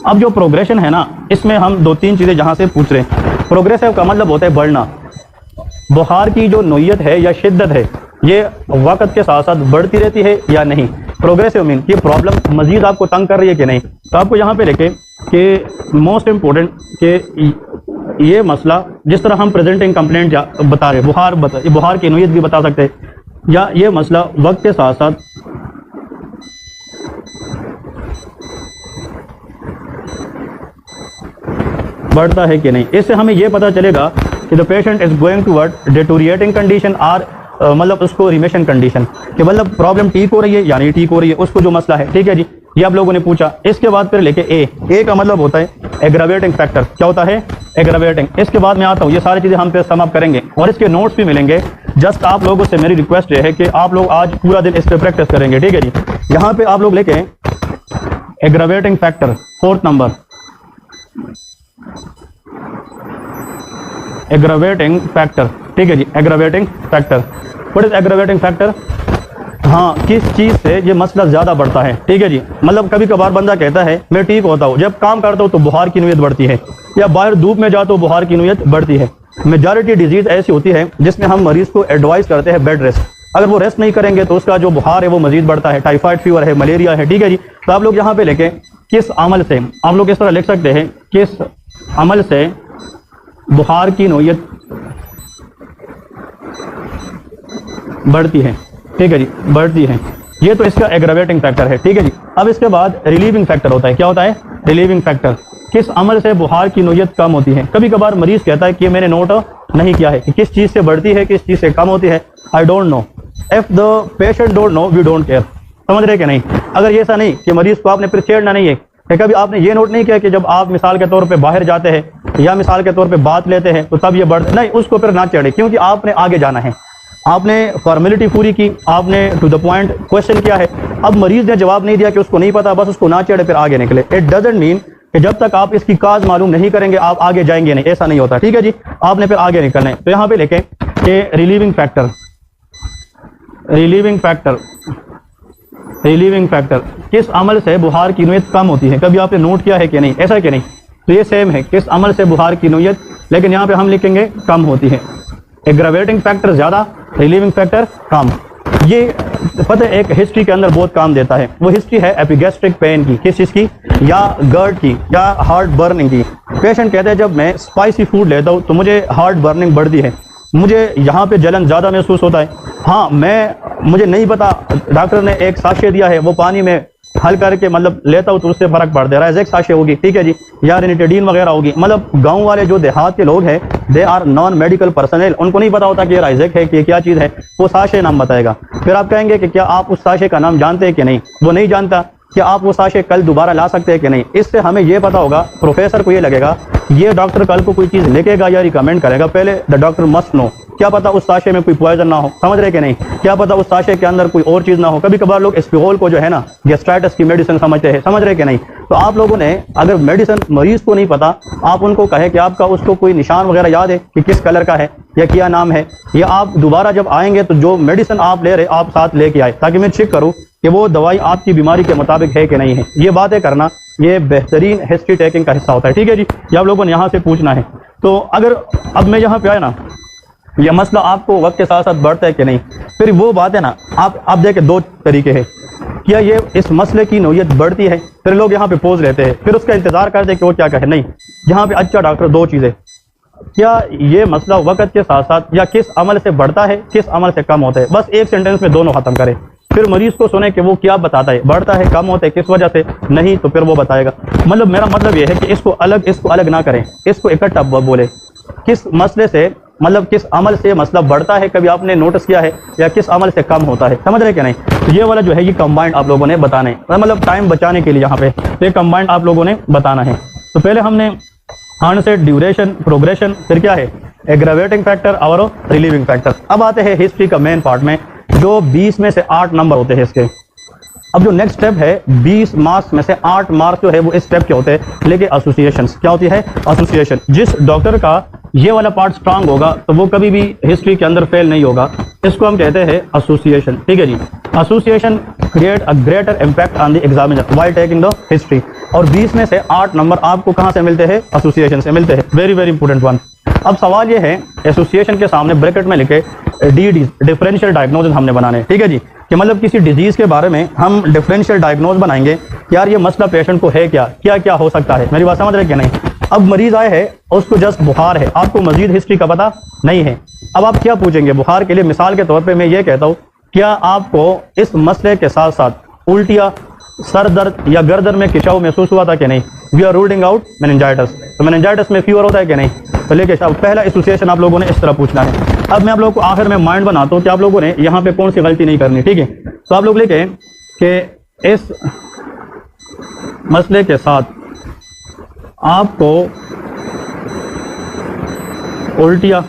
अब जो प्रोग्रेशन है ना, इसमें हम 2-3 चीज़ें जहाँ से पूछ रहे हैं। प्रोग्रेसिव का मतलब होता है बढ़ना। बुखार की जो नोयत है या शिद्दत है, ये वक्त के साथ साथ बढ़ती रहती है या नहीं। प्रोग्रेसिव मीन कि प्रॉब्लम मजीद आपको तंग कर रही है कि नहीं। तो आपको यहाँ पे लिखे कि मोस्ट इम्पोर्टेंट कि ये मसला, जिस तरह हम प्रेजेंटिंग कंप्लेंट या बता रहे, बुखार की नोयत भी बता सकते हैं, या ये मसला वक्त के साथ साथ बढ़ता है कि नहीं। इससे हमें यह पता चलेगा कि the patient is going toward deteriorating condition और मतलब उसको रिमिशन कंडीशन, कि मतलब प्रॉब्लम ठीक हो रही है या नहीं ठीक हो रही है, उसको जो मसला है, ठीक है जी। ये आप लोगों ने पूछा। इसके बाद फिर लेके ए का मतलब होता है एग्रावेटिंग फैक्टर। क्या होता है? एग्रावेटिंग। इसके बाद मैं आता हूँ, ये सारी चीज़ें हम पे सम अप करेंगे और इसके नोट्स भी मिलेंगे। जस्ट आप लोगों से मेरी रिक्वेस्ट ये है कि आप लोग आज पूरा दिन इस पर प्रैक्टिस करेंगे, ठीक है जी। यहाँ पे आप लोग लेके aggravating factor 4th number, aggravating factor, ठीक है जी, aggravating factor. What is aggravating factor? हाँ, किस चीज़ से ये मसला ज़्यादा बढ़ता है, ठीक है जी। मतलब कभी कभार बंदा कहता है मैं ठीक होता हूँ, जब काम करता हूँ तो बुखार की नोयत बढ़ती है, या बाहर धूप में जाता हूँ बुखार की नोयत बढ़ती है। मेजॉरिटी डिजीज ऐसी होती है जिसमें हम मरीज को एडवाइस करते हैं बेड रेस्ट। अगर वो रेस्ट नहीं करेंगे तो उसका जो बुखार है वो मजीद बढ़ता है। टाइफाइड फीवर है, मलेरिया है, ठीक है जी। तो आप लोग यहाँ पे लेके किस अमल से, आप लोग इस तरह लिख सकते हैं, किस अमल से बुखार की नोयत बढ़ती है, ठीक है जी, बढ़ती है। ये तो इसका एग्रावेटिंग फैक्टर है, ठीक है जी। अब इसके बाद रिलीविंग फैक्टर होता है। क्या होता है? Relieving factor. किस अमल से बुखार की नोयत कम होती है। कभी कभार मरीज कहता है कि मैंने नोट नहीं किया है कि किस चीज़ से बढ़ती है, किस चीज़ से कम होती है। I don't know. If the patient don't know, we don't care. समझ रहे कि नहीं? अगर ये ऐसा नहीं कि मरीज को आपने फिर छेड़ना नहीं है कि कभी आपने ये नोट नहीं किया कि जब आप मिसाल के तौर पे बाहर जाते हैं या मिसाल के तौर पे बात लेते हैं तो तब ये बढ़ नहीं, उसको फिर ना चढ़े, क्योंकि आपने आगे जाना है। आपने फॉर्मेलिटी पूरी की, आपने टू द पॉइंट क्वेश्चन किया है। अब मरीज ने जवाब नहीं दिया कि उसको नहीं पता, बस उसको ना चढ़े फिर आगे निकले। इट डजंट मीन कि जब तक आप इसकी काज मालूम नहीं करेंगे आप आगे जाएंगे नहीं, ऐसा नहीं होता, ठीक है जी। आपने फिर आगे निकलना है। तो यहाँ पे लिखें कि relieving factor, relieving factor, relieving factor किस अमल से बुखार की नोयत कम होती है। कभी आपने नोट किया है कि नहीं? ऐसा कि नहीं? तो ये सेम है, किस अमल से बुखार की नोयत, लेकिन यहाँ पे हम लिखेंगे कम होती है। एग्रावेटिंग फैक्टर ज़्यादा, रिलीविंग फैक्टर कम। ये पता है एक हिस्ट्री के अंदर बहुत काम देता है। वो हिस्ट्री है एपिगैस्ट्रिक पेन की, किस चीज़ की, या गर्ड की, या हार्ट बर्निंग की। पेशेंट कहते हैं जब मैं स्पाइसी फूड लेता हूँ तो मुझे हार्ट बर्निंग बढ़ती है, मुझे यहाँ पे जलन ज़्यादा महसूस होता है। हाँ, मुझे नहीं पता, डॉक्टर ने एक साशे दिया है, वो पानी में हल करके मतलब लेता हूँ तो उससे फर्क पड़ता है। राइजेक साशे होगी, ठीक है जी, या रेनिटेडीन वगैरह होगी। मतलब गांव वाले जो देहात के लोग हैं, they are non medical personal, उनको नहीं पता होता कि ये राइजेक है कि क्या चीज़ है। वो साशे नाम बताएगा। फिर आप कहेंगे कि क्या आप उस साशे का नाम जानते हैं कि नहीं? वो नहीं जानता। कि आप वो साशे कल दोबारा ला सकते हैं कि नहीं। इससे हमें ये पता होगा, प्रोफेसर को ये लगेगा ये डॉक्टर कल को कोई चीज़ लिखेगा या रिकमेंड करेगा, पहले द डॉक्टर मस्ट नो, क्या पता उस साशे में कोई पॉइजन ना हो, समझ रहे कि नहीं, क्या पता उस साशे के अंदर कोई और चीज़ ना हो। कभी कभार लोग एस्पिगोल को जो है ना गैस्ट्राइटिस की मेडिसिन समझते हैं, समझ रहे कि नहीं। तो आप लोगों ने अगर मेडिसिन मरीज को नहीं पता, आप उनको कहे कि आपका उसको कोई निशान वगैरह याद है कि किस कलर का है या क्या नाम है, या आप दोबारा जब आएंगे तो जो मेडिसिन आप ले रहे आप साथ लेके आए, ताकि मैं चेक करूँ कि वो दवाई आपकी बीमारी के मुताबिक है कि नहीं है। ये बातें करना ये बेहतरीन हिस्ट्री टेकिंग का हिस्सा होता है, ठीक है जी। ये आप लोगों ने यहाँ से पूछना है। तो अगर अब मैं यहाँ पे आया ना, यह मसला आपको वक्त के साथ साथ बढ़ता है कि नहीं, फिर वो बात है ना, आप देखें दो तरीके हैं, क्या ये इस मसले की नौयत बढ़ती है, फिर लोग यहाँ पे पोज लेते हैं, फिर उसका इंतजार करते हैं कि वो क्या कहे। नहीं, यहाँ पे अच्छा डॉक्टर दो चीज़ें, क्या ये मसला वक्त के साथ साथ या किस अमल से बढ़ता है, किस अमल से कम होता है, बस एक सेंटेंस में दोनों खत्म करें। फिर मरीज को सुने कि वो क्या बताता है, बढ़ता है, कम होता है, किस वजह से, नहीं तो फिर वो बताएगा। मतलब मेरा मतलब ये है कि इसको अलग ना करें, इसको इकट्ठा बोले। किस मसले से, मतलब किस अमल से मसला बढ़ता है, कभी आपने नोटिस किया है, या किस अमल से कम होता है, समझ रहे कि नहीं। तो ये वाला जो है ये कंबाइंड आप लोगों ने बताना है, मतलब टाइम बचाने के लिए यहाँ पे ये कंबाइंड आप लोगों ने बताना है। तो पहले हमने ऑनसेट, ड्यूरेशन, प्रोग्रेशन, फिर क्या है एग्रावेटिंग फैक्टर और रिलीविंग फैक्टर। अब आते हैं हिस्ट्री का मेन पार्ट में, जो 20 में से 8 नंबर होते हैं इसके। अब जो नेक्स्ट स्टेप है 20 मार्क्स में से 8 मार्क्स जो है वो इस स्टेप के होते हैं, लेकिन एसोसिएशन क्या होती है, एसोसिएशन। जिस डॉक्टर का ये वाला पार्ट स्ट्रांग होगा तो वो कभी भी हिस्ट्री के अंदर फेल नहीं होगा, इसको हम कहते हैं एसोसिएशन, ठीक है जी। Association create a greater impact on the examiner while taking the history. और 20 में से 8 नंबर आपको कहाँ से मिलते हैं, एसोसिएशन से मिलते हैं, वेरी वेरी इंपॉर्टेंट वन। अब सवाल ये है, एसोसिएशन के सामने ब्रैकेट में लिखे डी डिफरेंशियल डायग्नोसिस हमने बनाने, ठीक है जी, कि मतलब किसी डिजीज के बारे में हम डिफरेंशियल डायग्नोज बनाएंगे, यार ये मसला पेशेंट को है क्या, क्या क्या हो सकता है, मेरी बात समझ रहे कि नहीं। अब मरीज आए हैं, उसको जस्ट बुखार है, आपको मजीद हिस्ट्री का पता नहीं है, अब आप क्या पूछेंगे बुखार के लिए। मिसाल के तौर पे मैं ये कहता हूँ, क्या आपको इस मसले के साथ साथ उल्टियाँ, सर दर्द या गर्दन में खिंचाव महसूस हुआ था कि नहीं। We are ruling out meningitis. तो मेनिंजाइटिस में फीवर होता है कि नहीं, तो लेके पहला एसोसिएशन आप लोगों ने इस तरह पूछना है। अब मैं आप लोगों को आखिर में माइंड बनाता हूँ कि आप लोगों ने यहाँ पे कौन सी गलती नहीं करनी, ठीक है। तो आप लोग लिखें कि इस मसले के साथ आपको उल्टियाँ,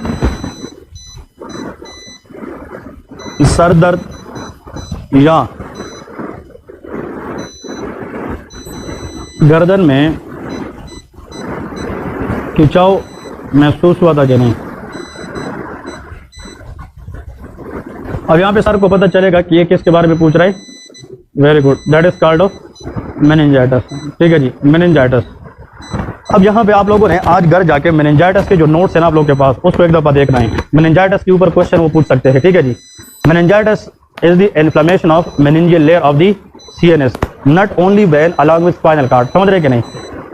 सर दर्द या गर्दन में खिंचाव महसूस हुआ था कि नहीं। अब यहाँ पे सर को पता चलेगा कि ये किसके बारे में पूछ रहा है, very good, that is called off meningitis, ठीक है जी, मेनिंजाइटिस। अब यहाँ पे आप लोगों ने आज घर जाके मेनिंजाइटिस के जो नोट्स है ना आप लोगों के पास, उसको एक दफा देखना है। मेनिंजाइटिस के ऊपर क्वेश्चन वो पूछ सकते हैं, ठीक है जी। Meningitis is the inflammation of meningeal layer of the CNS, not only brain along with spinal cord, समझ रहे कि नहीं।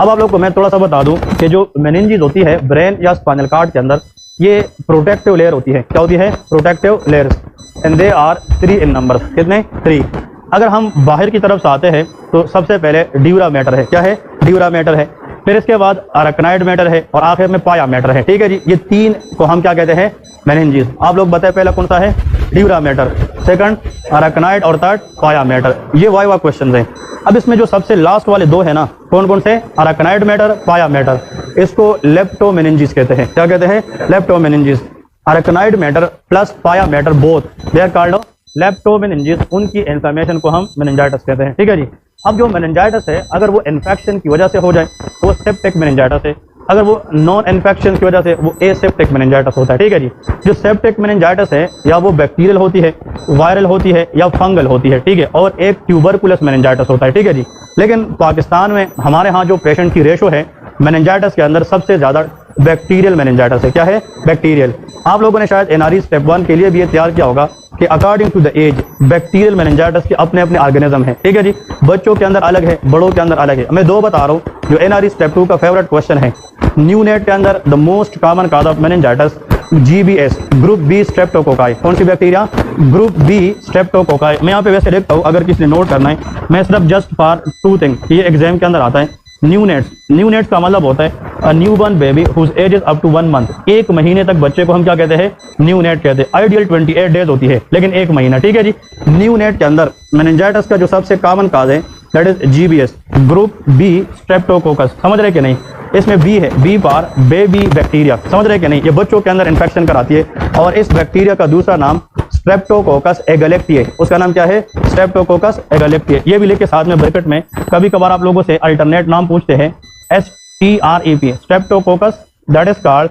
अब आप लोग को मैं थोड़ा सा बता दूं कि जो मेनिंजेस होती है ब्रेन या स्पाइनल कार्ड के अंदर, ये प्रोटेक्टिव लेयर होती है, क्या होती है, protective layers, and they are 3 in number, कितने, 3। अगर हम बाहर की तरफ से आते हैं तो सबसे पहले ड्यूरा मैटर है, क्या है, ड्यूरा मैटर है, फिर इसके बाद अराकनाइड मैटर है, और आखिर में पाया मैटर है, ठीक है जी। ये 3 को हम क्या कहते हैं, मेनिंजेस। आप लोग बताए पहला कौन सा है, ड्यूरा मैटर, सेकंड अराकनाइड, और थर्ड पाया मैटर। ये वाइवा क्वेश्चन है। अब इसमें जो सबसे लास्ट वाले 2 है ना, कौन कौन से, अराकनाइड मैटर, पाया मैटर, इसको लेप्टोमेनिंजेस कहते हैं, क्या कहते हैं, leptomeninges. Arachnoid matter plus pia matter both they are called leptomeninges, उनकी इन्फ्लेमेशन को हम मेनिंजाइटिस कहते हैं, ठीक है जी। अब जो मेनिंजाइटिस है, अगर वो इन्फेक्शन की वजह से हो जाए तो वो सेप्टिक मेनिंजाइटिस है, अगर वो नॉन इन्फेक्शन की वजह से वो एसेप्टिक मेनिंजाइटिस होता है, ठीक है जी। जो सेप्टिक मेनिंजाइटिस है या वो बैक्टीरियल होती है, वायरल होती है, या फंगल होती है, ठीक है, और एक ट्यूबरकुलस मेनिंजाइटिस होता है, ठीक है जी। लेकिन पाकिस्तान में हमारे यहाँ जो पेशेंट की रेशो है मेनिंजाइटिस के अंदर सबसे ज़्यादा बैक्टीरियल मेनिंजाइटिस है, क्या है, बैक्टीरियल। आप लोगों ने शायद NRE स्टेप 1 के लिए भी ये तैयार किया होगा कि according to the age bacterial meningitis के अपने अपने ऑर्गेनिज्म है, ठीक है जी। बच्चों के अंदर अलग है, बड़ों के अंदर अलग है। मैं 2 बता रहा हूँ जो NRE स्टेप 2 का फेवरेट क्वेश्चन है। न्यूनेट के अंदर the most common cause of meningitis GBS, group B streptococci, कौन सी बैक्टीरिया, ग्रुप बी स्ट्रेप्टोकोकाई। मैं यहाँ पे वैसे देखता हूँ, अगर किसी ने नोट करना है, मैं सिर्फ जस्ट फॉर 2 थिंग, ये एग्जाम के अंदर आता है। न्यूनेट्स, न्यूनेट्स का मतलब होता है newborn baby whose age is up to 1 month, 1 महीने तक बच्चे को हम क्या कहते हैं, न्यूनेट कहते हैं। आइडियल 28 डेज होती है, लेकिन 1 महीना, ठीक है जी। न्यूनेट के अंदर मेनिंजाइटिस का जो सबसे कॉमन काज है that is GBS। Group B Streptococcus, समझ रहे कि नहीं, इसमें B है, B फॉर बेबी बैक्टीरिया, समझ रहे कि नहीं, ये बच्चों के अंदर इन्फेक्शन कराती है। और इस बैक्टीरिया का दूसरा नाम स्ट्रेप्टोकोकस एगलेक्टिए, उसका नाम क्या है, स्ट्रेप्टोकोकस एगलेक्टिए। ये भी लेके साथ में ब्रैकेट में कभी कभार आप लोगों से अल्टरनेट नाम पूछते हैं, STREP streptococcus that is called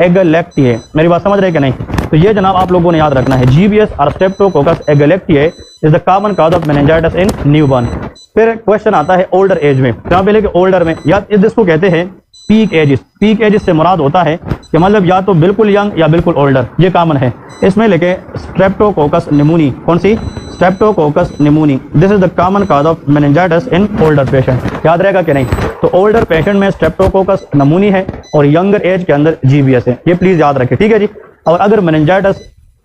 agalactiae. मेरी बात समझ रहे कि नहीं, तो ये जनाब आप लोगों ने याद रखना है, GBS और streptococcus agalactiae is the common cause of meningitis in newborn. फिर क्वेश्चन आता है ओल्डर एज में, यहाँ पे लेके ओल्डर में, या जिसको कहते हैं पीक एजिस। पीक एजिस से मुराद होता है कि मतलब या तो बिल्कुल यंग या बिल्कुल ओल्डर, ये कॉमन है। इसमें लेके स्ट्रेप्टोकोकस निमोनी, कौन सी, streptococcus pneumoniae, this is the common cause of meningitis in older patient, याद रहेगा कि नहीं। तो ओल्डर पेशेंट में स्ट्रेप्टोकोकस निमोनी है और यंगर एज के अंदर GBS है, ये प्लीज याद रखें, ठीक है जी। और अगर मेनिंजाइटिस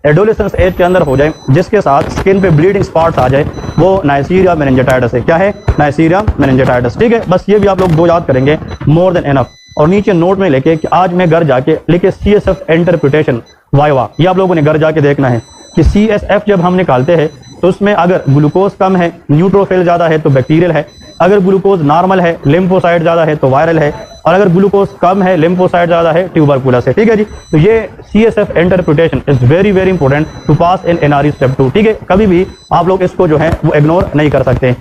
एडोलेसेंस एज के अंदर हो जाए, जिसके साथ स्किन पे ब्लीडिंग स्पॉट्स आ जाए, वो नाइसीरिया मेनिंजाइटिस है। क्या है, नाइसीरिया मेनिंजाइटिस, ठीक है। बस ये भी आप लोग दो याद करेंगे, मोर देन एनफ। और नीचे नोट में लेके कि आज मैं घर जाके लेके CSF इंटरप्रिटेशन वाइवा, ये आप लोगों ने घर जाके देखना है कि CSF जब हम निकालते हैं तो उसमें अगर ग्लूकोज कम है, न्यूट्रोफिल ज़्यादा है तो बैक्टीरियल है, अगर ग्लूकोज नॉर्मल है, लिम्फोसाइट ज़्यादा है तो वायरल है, और अगर ग्लूकोज कम है, लिम्फोसाइट ज़्यादा है, ट्यूबरकुलस है, ठीक है जी। तो ये CSF interpretation is very very important to pass in NRE step 2, ठीक है। कभी भी आप लोग इसको जो है वो इग्नोर नहीं कर सकते।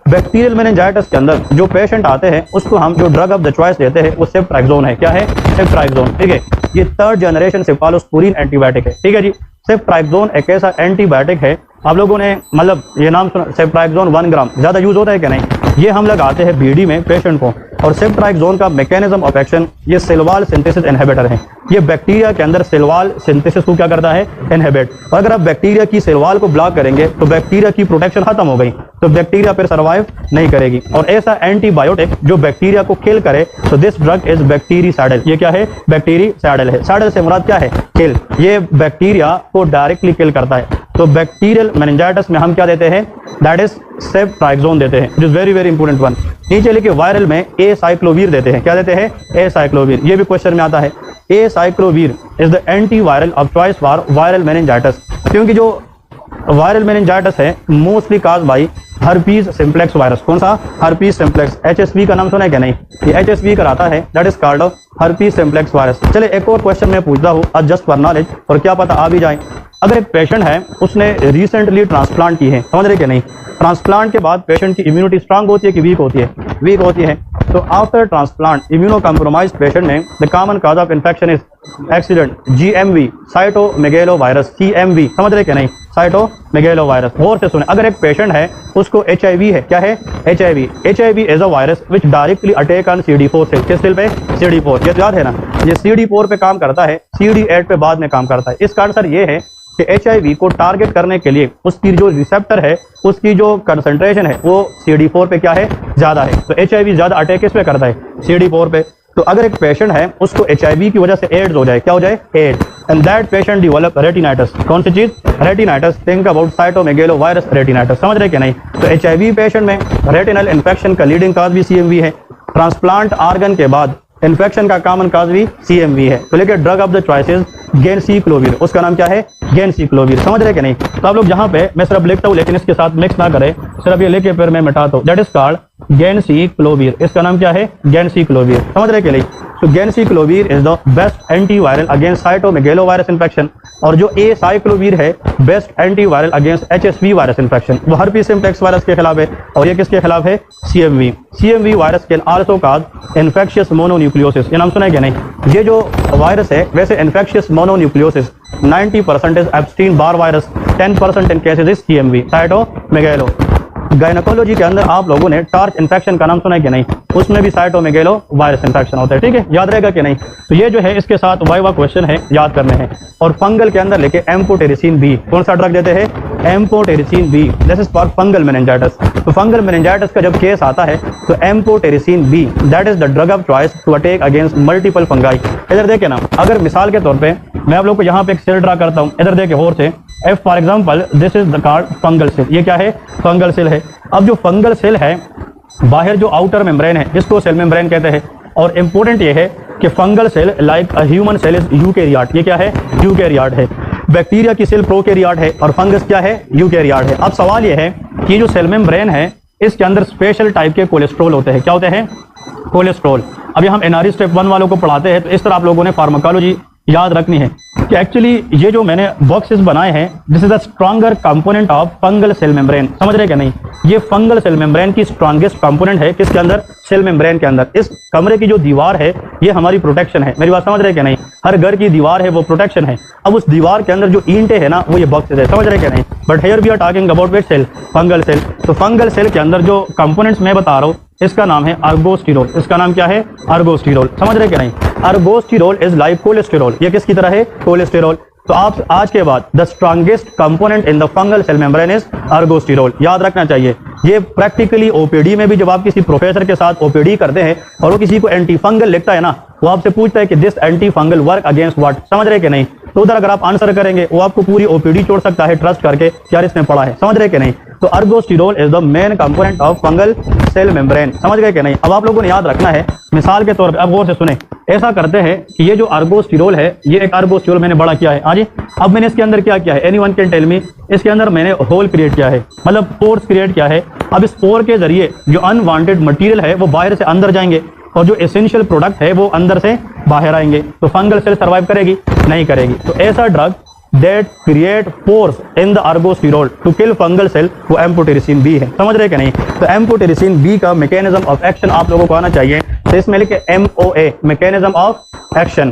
बैक्टीरियल मेनिंजाइटिस के अंदर जो पेशेंट आते हैं उसको हम जो ड्रग ऑफ द चॉइस देते हैं वो सेफ्ट्राइक्सोन है। क्या है, सेफ्ट्राइक्सोन, ठीक है। ये 3rd जनरेशन सेफालोस्पोरिन एंटीबायोटिक है, ठीक है जी। सेफ्ट्राइक्सोन एक ऐसा एंटीबायोटिक है, आप लोगों ने मतलब ये नाम सुना, सेफ्ट्राइक्सोन 1 ग्राम, ज़्यादा यूज होता है कि नहीं, ये हम लगाते हैं BD में पेशेंट को। और सेफ्ट्राइक्सोन का मैकेनिज्म ऑफ एक्शन, ये सेलवाल सिंथेसिस इनहिबिटर है। ये बैक्टीरिया के अंदर सेलवाल सिंथेसिस को क्या करता है, इनहिबिट। और अगर आप बैक्टीरिया की सेलवाल को ब्लॉक करेंगे तो बैक्टीरिया की प्रोटेक्शन खत्म हो गई, तो बैक्टीरिया फिर सर्वाइव नहीं करेगी। और ऐसा एंटीबायोटिक जो बैक्टीरिया को किल करे, तो दिस ड्रग इज बैक्टीरिसाइडल। ये क्या है, बैक्टीरिसाइडल है। साइडल से मुराद क्या है, किल। ये बैक्टीरिया को डायरेक्टली किल करता है। तो बैक्टीरियल मेनिंजाइटिस में हम क्या देते हैं, दैट इज सेफ्ट्राइक्सोन देते हैं, जो वेरी वेरी इंपॉर्टेंट वन। नीचे लिखे वायरल में एसाइक्लोवीर देते हैं। क्या देते हैं, एसाइक्लोवीर, ये भी क्वेश्चन में आता है। Acyclovir is the antiviral of choice for viral meningitis, क्योंकि जो वायरल मेनिंजाइटिस है mostly cause by herpes simplex virus. कौन सा, हर्पीज सिम्प्लेक्स। HSV का नाम सुना है क्या, नहीं, ये HSV कराता है, that is called herpes simplex virus. चले एक और क्वेश्चन मैं पूछता हूँ जस्ट फॉर नॉलेज, और क्या पता आ भी जाए। अगर एक पेशेंट है उसने रिसेंटली ट्रांसप्लांट की है, समझ रहे कि नहीं, ट्रांसप्लांट के बाद पेशेंट की इम्यूनिटी स्ट्रांग होती है कि वीक होती है, वीक होती है। तो after transplant immuno compromise patient में the common cause of infection is accident GMV cytomegalo virus, CMV, समझ रहे कि नहीं, साइटोमेगेलो वायरस। और से सुने, अगर एक पेशेंट है उसको HIV है, क्या है, HIV is a virus which directly attack on CD4 cell. किस सेल पे, CD4, ये याद है ना, ये CD4 पे काम करता है, CD8 पे बाद में काम करता है। इसका आंसर ये है कि HIV को टारगेट करने के लिए उसकी जो रिसेप्टर है, उसकी जो कंसंट्रेशन है वो CD4 पे क्या है, ज़्यादा है। तो HIV ज़्यादा अटैक किस पे करता है, CD4 पे। तो अगर एक पेशेंट है उसको HIV की वजह से एड्स हो जाए, क्या हो जाए, AIDS, and that patient develop retinitis. कौन सी चीज, retinitis. Think about cytomegalo virus retinitis, समझ रहे कि नहीं। तो HIV पेशेंट में रेटिनल इन्फेक्शन का लीडिंग काज भी CMV है। ट्रांसप्लांट आर्गन के बाद इन्फेक्शन का कॉमन काज भी CMV है। तो लेके ड्रग ऑफ द चॉइसेस गेनसीक्लोवीर, उसका नाम क्या है, गेनसीक्लोवीर, समझ रहे कि नहीं। तो आप लोग यहाँ पे मैं सिर्फ लिखता हूँ लेकिन इसके साथ मिक्स ना करें, सिर्फ ये लेके फिर मैं मिटाता हूँ, दैट इज कॉल्ड गेनसीक्लोवीर। इसका नाम क्या है, गेनसीक्लोवीर, समझ रहे कि नहीं। तो ganciclovir is the best antiviral against cytomegalo virus infection, और जो एसाइक्लोवीर है best antiviral against HSV virus infection, वो हर्पीज सिम्प्लेक्स वायरस के खिलाफ है। और ये किसके खिलाफ है, CMV virus can also cause infectious mononucleosis. ये नाम सुना है कि नहीं। ये जो वायरस है वैसे infectious mononucleosis 90% is Ebstein Barr virus, 10% in cases is CMV cytomegalo. Gynaecology के अंदर आप लोगों ने टार्च इन्फेक्शन का नाम सुना है कि नहीं, उसमें भी साइटोमेगेलो वायरस इन्फेक्शन होता है, ठीक है, याद रहेगा कि नहीं। तो ये जो है इसके साथ वाइवा क्वेश्चन है, याद करने हैं। और फंगल के अंदर लेके एम्फोटेरिसिन B, कौन सा ड्रग देते हैं, amphotericin B, this is for fungal meningitis. तो फंगल मेनिंजाइटिस का जब केस आता है तो amphotericin B that is the drug of choice to attack against multiple fungi. इधर देखे ना, अगर मिसाल के तौर पे मैं आप लोग को यहाँ पे एक सेल ड्रा करता हूँ, इधर देखे और से F for example, this is the called fungal cell. ये क्या है, फंगल सेल है। अब जो फंगल सेल है बाहर जो आउटर मेम्ब्रेन है जिसको सेल मेम्ब्रेन कहते हैं, और इम्पोर्टेंट ये है कि fungal cell like a human cell is eukaryote. ये क्या है, यूकेरियोट है। बैक्टीरिया की सेल प्रोकैरियोट है और फंगस क्या है, यूकेरियोट है। अब सवाल ये है कि जो सेल मेम्ब्रेन है इसके अंदर स्पेशल टाइप के कोलेस्ट्रॉल होते हैं। क्या होते हैं? कोलेस्ट्रॉल। अभी हम एनआरई स्टेप 1 वालों को पढ़ाते हैं तो इस तरह आप लोगों ने फार्माकोलॉजी याद रखनी है कि एक्चुअली ये जो मैंने बॉक्सेस बनाए हैं, this is the stronger component of fungal cell membrane. समझ रहे क्या नहीं? ये फंगल सेल मेम्ब्रेन की स्ट्रॉन्गेस्ट कंपोनेंट है। किसके अंदर? सेल मेम्ब्रेन के अंदर। इस कमरे की जो दीवार है ये हमारी प्रोटेक्शन है। मेरी बात समझ रहे क्या नहीं? हर घर की दीवार है वो प्रोटेक्शन है। अब उस दीवार के अंदर जो ईंटें है ना वो ये बॉक्सेस है। समझ रहे क्या नहीं? But here we are talking about which cell? Fungal cell. तो फंगल सेल के अंदर जो कंपोनेंट्स मैं बता रहा हूँ इसका नाम है अर्गोस्टिरोल। इसका नाम क्या है? अर्गोस्टिरोल। समझ रहे क्या नहीं? अर्गोस्टिरोल इज लाइक कोलेस्टेरोल। ये किसकी तरह है? कोलेस्टेरोल। तो आप आज के बाद the strongest component in the fungal cell membrane is ergosterol. याद रखना चाहिए। ये प्रैक्टिकली ओपीडी में भी जब आप किसी प्रोफेसर के साथ ओपीडी करते हैं और वो किसी को एंटी फंगल लिखता है ना, वो आपसे पूछता है कि this anti fungal work against what. समझ रहे कि नहीं? तो उधर अगर आप आंसर करेंगे वो आपको पूरी ओपीडी छोड़ सकता है ट्रस्ट करके कि यार इसने पढ़ा है। समझ रहे कि नहीं? तो ergosterol is the main component of fungal cell membrane. समझ गए कि नहीं? अब आप लोगों ने याद रखना है, मिसाल के तौर पे अब गौर से सुने। ऐसा करते हैं कि ये जो अर्गोस्टिरोल है, ये एक अर्गोस्टिरोल मैंने बड़ा किया है। हाँ जी। अब मैंने इसके अंदर क्या किया है? Anyone can tell me. इसके अंदर मैंने होल क्रिएट किया है, मतलब पोर्स क्रिएट किया है। अब इस पोर के जरिए जो अनवांटेड मटेरियल है वो बाहर से अंदर जाएंगे और जो एसेंशियल प्रोडक्ट है वो अंदर से बाहर आएंगे। तो फंगल सेल सर्वाइव करेगी? नहीं करेगी। तो ऐसा drug that create pores in the ergosterol to kill fungal cell वो एम्फोटेरिसिन बी है। समझ रहे कि नहीं? तो एम्फोटेरिसिन बी का मैकेनिज्म ऑफ एक्शन आप लोगों को आना चाहिए। तो इसमें लिखे MOA मैकेनिज्म ऑफ एक्शन।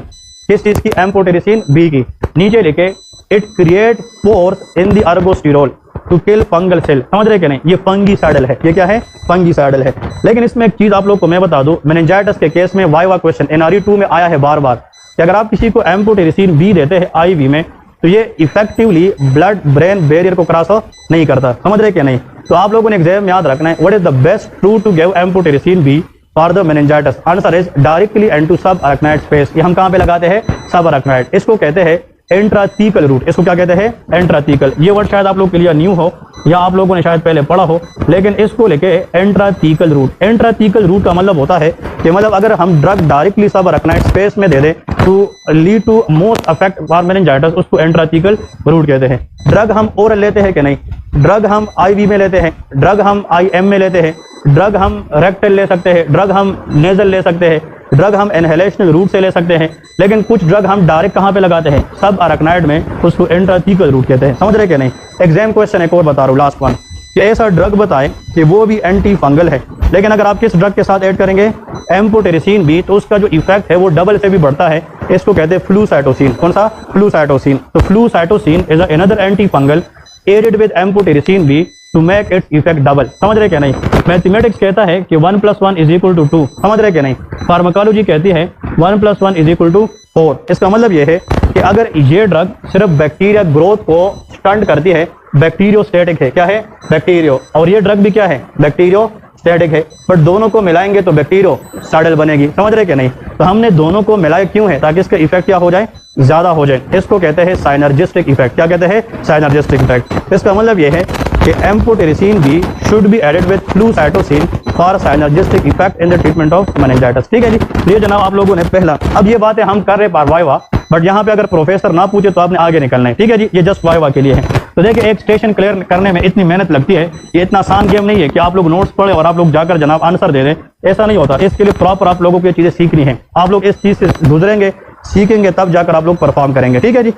किस चीज की? एम्फोटेरिसिन बी की। नीचे लिखे it create pores in the ergosterol to kill fungal cell. समझ रहे कि नहीं? ये फंगिसाइडल है। ये क्या है? फंगिसाइडल है। लेकिन इसमें एक चीज आप लोग को मैं बता दूं, मेनिंजाइटिस के केस में वाइवा क्वेश्चन एनआरई 2 में आया है बार बार कि अगर आप किसी को एम्फोटेरिसिन बी देते हैं आईवी में तो ये इफेक्टिवली ब्लड ब्रेन बैरियर को क्रॉस नहीं करता। समझ रहे क्या नहीं? तो आप लोगों ने एग्जाम में याद रखना है what is the best route to give amphotericin B for the meningitis. Answer is directly into sub arachnoid space. ये हम कहां पे लगाते हैं? सब अरेक्नोइड। इसको कहते हैं इंट्राथीकल रूट। इसको क्या कहते हैं? इंट्राथीकल। ये वर्ड शायद आप लोग के लिए न्यू हो या आप लोगों ने शायद पहले पढ़ा हो, लेकिन इसको लेके इंट्राथीकल रूट। इंट्राथीकल रूट का मतलब होता है कि मतलब अगर हम drug directly sub arachnoid space में दे दें to lead to most affect for meningitis, उसको इंट्राथीकल रूट कहते हैं। ड्रग हम ओरल लेते हैं कि नहीं? ड्रग हम आईवी में लेते हैं, ड्रग हम आईएम में लेते हैं, ड्रग हम रेक्टल ले सकते हैं, ड्रग हम नेजल ले सकते हैं, ड्रग हम इनहेलेशनल रूट से ले सकते हैं। लेकिन कुछ ड्रग हम डायरेक्ट कहां पे लगाते हैं? सब अरेक्नोइड में, उसको इंट्राथीकल रूट कहते हैं। समझ रहे कि नहीं? एग्जाम क्वेश्चन एक और बता रहा हूँ, लास्ट वन, कि ऐसा ड्रग बताएं कि वो भी एंटी फंगल है, लेकिन अगर आप किस ड्रग के साथ ऐड करेंगे? एम्फोटेरिसिन बी, तो उसका जो इफेक्ट है वो डबल से भी बढ़ता है। इसको कहते हैं फ्लूसाइटोसिन। कौन सा? फ्लूसाइटोसिन। तो flucytosine is another anti fungal added with amphotericin B to make its effect double. समझ रहे क्या नहीं? मैथमेटिक्स कहता है कि 1 + 1 = 2। समझ रहे क्या नहीं? फार्माकोलॉजी कहती है 1 + 1 = 4। इसका मतलब ये है कि अगर ये ड्रग सिर्फ बैक्टीरिया ग्रोथ को स्टंट करती है, बैक्टीरियोस्टैटिक है। क्या है? बैक्टीरियो। और ये ड्रग भी क्या है? बैक्टीरियोस्टैटिक है। बट दोनों को मिलाएंगे तो बैक्टीरियोसाइडल बनेगी। समझ रहे क्या नहीं? तो हमने दोनों को मिलाए क्यों है? ताकि इसका इफेक्ट क्या हो जाए? ज्यादा हो जाए। इसको कहते हैं साइनर्जिस्टिक इफेक्ट। क्या कहते हैं? Synergistic effect. इसका मतलब ये है कि amphotericin B should be added with flucytosine for synergistic effect in the treatment of meningitis. ठीक है जी। ये जनाब आप लोगों ने पहला, अब ये बातें हम कर रहे बार वाइवा, बट यहाँ पे अगर प्रोफेसर ना पूछे तो आपने आगे निकलना है। ठीक है जी। ये जस्ट वाइवा के लिए है। तो देखिए एक स्टेशन क्लियर करने में इतनी मेहनत लगती है, ये इतना आसान गेम नहीं है कि आप लोग नोट्स पढ़े और आप लोग जाकर जनाब आंसर दे दें। ऐसा नहीं होता। इसके लिए प्रॉपर आप लोगों को ये चीजें सीखनी है। आप लोग इस चीज से गुजरेंगे, सीखेंगे, तब जाकर आप लोग परफॉर्म करेंगे। ठीक है जी।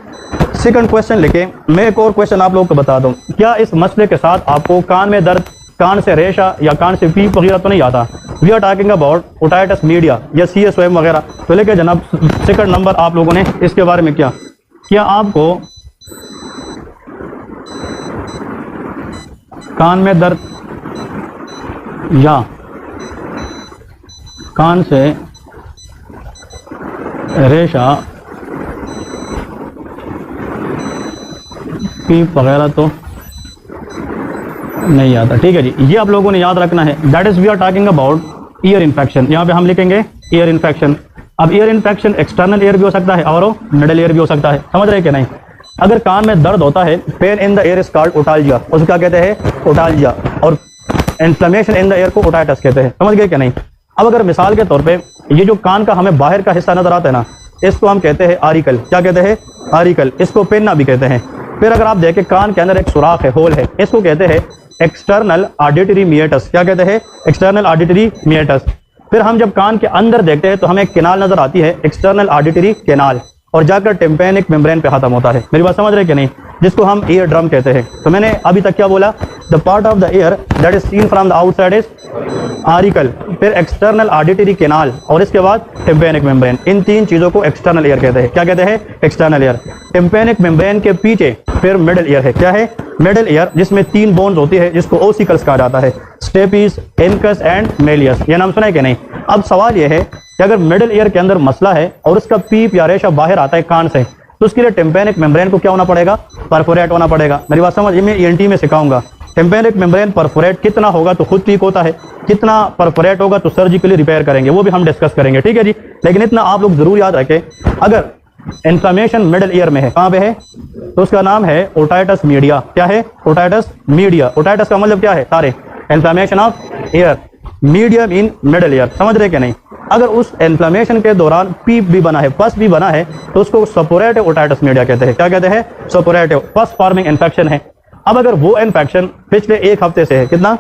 सेकंड क्वेश्चन लेके मैं एक और क्वेश्चन आप लोगों को बता दूं। क्या इस मसले के साथ आपको कान में दर्द, कान से रेशा या कान से पीप वगैरह तो नहीं आता? We are talking about otitis media या CSOM वगैरह। तो लेके जनाब सेकंड नंबर आप लोगों ने इसके बारे में क्या आपको कान में दर्द या कान से रेशा, पीप वगैरह तो नहीं आता? ठीक है जी। ये आप लोगों ने याद रखना है। That is we are talking about ear infection. यहाँ पे हम लिखेंगे ईयर इन्फेक्शन। अब ईयर इन्फेक्शन एक्सटर्नल ईयर भी हो सकता है और मिडल ईयर भी हो सकता है। समझ रहे कि नहीं? अगर कान में दर्द होता है, pain in the ear is called otalgia, उसको क्या कहते हैं? ओटाल्जिया। और इन्फ्लेमेशन इन द ईयर को ओटाइटिस कहते हैं। समझ गए कि नहीं? अब अगर मिसाल के तौर पे ये जो कान का हमें बाहर का हिस्सा नजर आता है ना, इसको हम कहते हैं आरिकल। क्या कहते हैं? आरिकल। इसको पेन्ना भी कहते हैं। फिर अगर आप देखें कान के अंदर एक सुराख है, होल है, इसको कहते हैं एक्सटर्नल ऑडिटरी मिएटस, क्या कहते हैं? External auditory meatus. फिर हम जब कान के अंदर देखते हैं तो हमें एक कैनाल नजर आती है, एक्सटर्नल ऑडिटरी कैनाल, और जाकर टिम्पैनिक मेम्ब्रेन पे खत्म होता है। मेरी बात समझ रहे कि नहीं? जिसको हम ईयर ड्रम कहते हैं। तो मैंने अभी तक क्या बोला? The part of the year that is seen from the outside is auricle, फिर एक्सटर्नल ऑडिटरी कैनाल, और इसके बाद टिम्पैनिक मेम्ब्रेन। इन तीन चीजों को एक्सटर्नल ईयर कहते हैं। क्या कहते हैं? External ear. टिम्पैनिक मेम्ब्रेन के पीछे फिर मिडल ईयर है। क्या है? मिडल ईयर, जिसमें 3 बोन्स होती है, जिसको ओसिकल्स कहा जाता है, स्टेपिस, एनकस एंड मेलियस। ये नाम सुना है कि नहीं? अब सवाल ये है कि अगर मिडल ईयर के अंदर मसला है और उसका पीप या रेशा बाहर आता है कान से, तो उसके लिए टिम्पैनिक मेम्ब्रेन को क्या होना पड़ेगा? परफोरेट होना पड़ेगा। मेरी बात समझ, मैं ENT में सिखाऊंगा। टिम्पैनिक मेम्ब्रेन परफोरेट कितना होगा तो खुद ठीक होता है, कितना परफोरेट होगा तो सर्जिकली रिपेयर करेंगे, वो भी हम डिस्कस करेंगे, ठीक है जी। लेकिन इतना आप लोग जरूर याद रखें, अगर इन्फ्लेमेशन मिडल ईयर में है, कहाँ पे है? तो उसका नाम है ओटाइटस मीडिया। क्या है? Otitis media. ओटाइटस का मतलब क्या है? तारे। Inflammation of year, media mean middle ear. समझ रहे कि नहीं? अगर उस इन्फ्लेमेशन के दौरान पीप भी बना है, पस भी बना है, तो उसको सपोरेटिव ओटाइटस मीडिया कहते हैं। क्या कहते हैं? सपोरेटिव, पस फॉर्मिंग इन्फेक्शन है। अब अगर वो इन्फेक्शन पिछले 1 हफ्ते से है, कितना?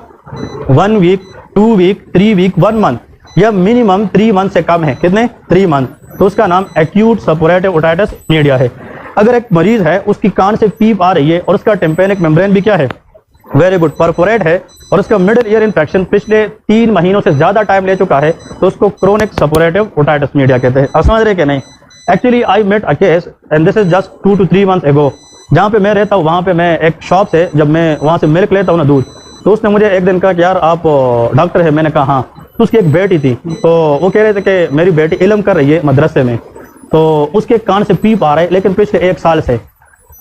1 वीक, 2 वीक, 3 वीक, 1 मंथ, या मिनिमम 3 मंथ से कम है, कितने? 3 मंथ, तो उसका नाम एक्यूट सपोरेटिव ओटाइटस मीडिया है। अगर एक मरीज है, उसकी कान से पीप आ रही है और उसका टिम्पैनिक मेम्ब्रेन भी क्या है? वेरी गुड, परफोरेट है, और उसका मिडल ईयर इन्फेक्शन पिछले 3 महीनों से ज्यादा टाइम ले चुका है, तो उसको क्रोनिक सपोरेटिव ओटाइटस मीडिया कहते हैं। अब समझ रहे कि नहीं? Actually I met a case and this is just 2 to 3 months ago। जहाँ पे मैं रहता हूँ वहाँ पे मैं एक शॉप से, जब मैं वहाँ से मिल्क लेता हूँ ना, दूध, तो उसने मुझे एक दिन कहा कि यार आप डॉक्टर है? मैंने कहा हाँ। तो उसकी एक बेटी थी, तो वो कह रहे थे कि मेरी बेटी इल्म कर रही है मदरसे में, तो उसके कान से पीप आ रहा है, लेकिन पिछले 1 साल से।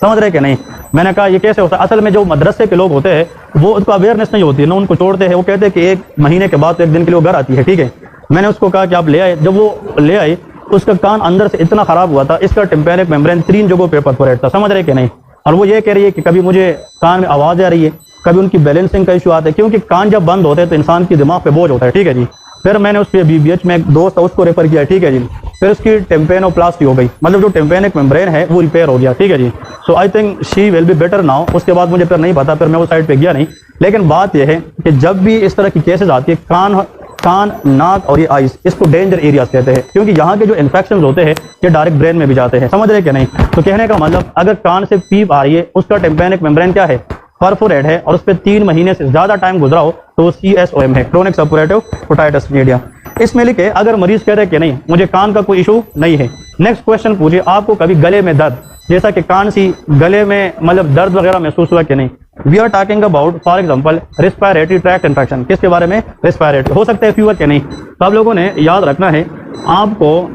समझ रहे कि नहीं? मैंने कहा ये कैसे होता है? असल में जो मदरसे के लोग होते हैं वो उनको अवेयरनेस नहीं होती है ना, उनको छोड़ते हैं। वो कहते हैं कि 1 महीने के बाद तो 1 दिन के लिए वो घर आती है, ठीक है। मैंने उसको कहा कि आप ले आए। जब वो ले आई, उसका कान अंदर से इतना खराब हुआ था, इसका टिम्पैनिक मेम्ब्रेन 3 जगहों पे परफोरेट था। समझ रहे कि नहीं? और वो ये कह रही है कि कभी मुझे कान में आवाज आ रही है, कभी उनकी बैलेंसिंग का इशू आता है, क्योंकि कान जब बंद होते हैं तो इंसान के दिमाग पे बोझ होता है, ठीक है जी। फिर मैंने उसके BBH में एक दोस्त था, उसको रेफर किया, ठीक है जी। फिर उसकी टिम्पैनोप्लास्टी हो गई, मतलब जो टिम्पैनिक मेम्ब्रेन है वो रिपेयर हो गया, ठीक है जी। So I think she will be better now. उसके बाद मुझे फिर नहीं पता, फिर मैं वो साइड पे गया नहीं। लेकिन बात यह है कि जब भी इस तरह की केसेस आती है, कान, नाक और ये आइस, इसको डेंजर एरियाज कहते हैं, क्योंकि यहाँ के जो इन्फेक्शन होते हैं ये डायरेक्ट ब्रेन में भी जाते हैं। समझ रहे कि नहीं? तो कहने का मतलब, अगर कान से पीप आ रही है, उसका टिम्पैनिक मेम्ब्रेन क्या है? परफोरेट है, और उस पर 3 महीने से ज्यादा टाइम गुजरा हो, तो CSOM है, क्रोनिक सपोरेटिव ओटाइटस मीडिया। इसमें लिखे अगर मरीज कह रहे कि नहीं मुझे कान का कोई इशू नहीं है। नेक्स्ट क्वेश्चन पूछिए, आपको कभी गले में दर्द, जैसा कि कान सी गले में मतलब दर्द वगैरह महसूस हुआ कि नहीं? We are talking about for example respiratory tract infection. किसके बारे में? रेस्पिरेटरी। हो सकता है फीवर के नहीं। तो आप लोगों ने याद रखना है, आपको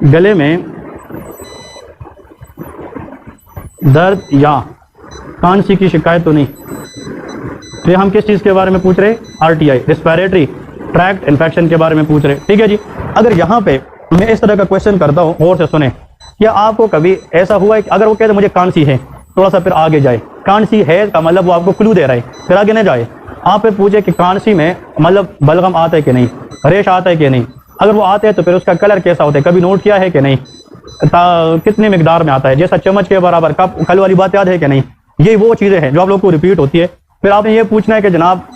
गले में दर्द या खांसी की शिकायत तो नहीं। तो हम किस चीज के बारे में पूछ रहे? RTI, रेस्पिरेटरी ट्रैक्ट इन्फेक्शन के बारे में पूछ रहे, ठीक है जी। अगर यहाँ पे मैं इस तरह का क्वेश्चन करता हूँ, और से सुने, क्या आपको कभी ऐसा हुआ है कि अगर वो कहते मुझे कांसी है, थोड़ा सा फिर आगे जाए, कांसी है का मतलब वो आपको क्लू दे रहा है, फिर आगे न जाए, आप फिर पूछे कि कांसी में मतलब बलगम आता है कि नहीं, रेश आता है कि नहीं। अगर वो आते हैं तो फिर उसका कलर कैसा होता है, कभी नोट किया है कि नहीं, कितने मिकदार में आता है, जैसा चम्मच के बराबर, कप, कल वाली बात याद है कि नहीं। ये वो चीज़ें हैं जो आप लोग को रिपीट होती है। फिर आपने ये पूछना है कि जनाब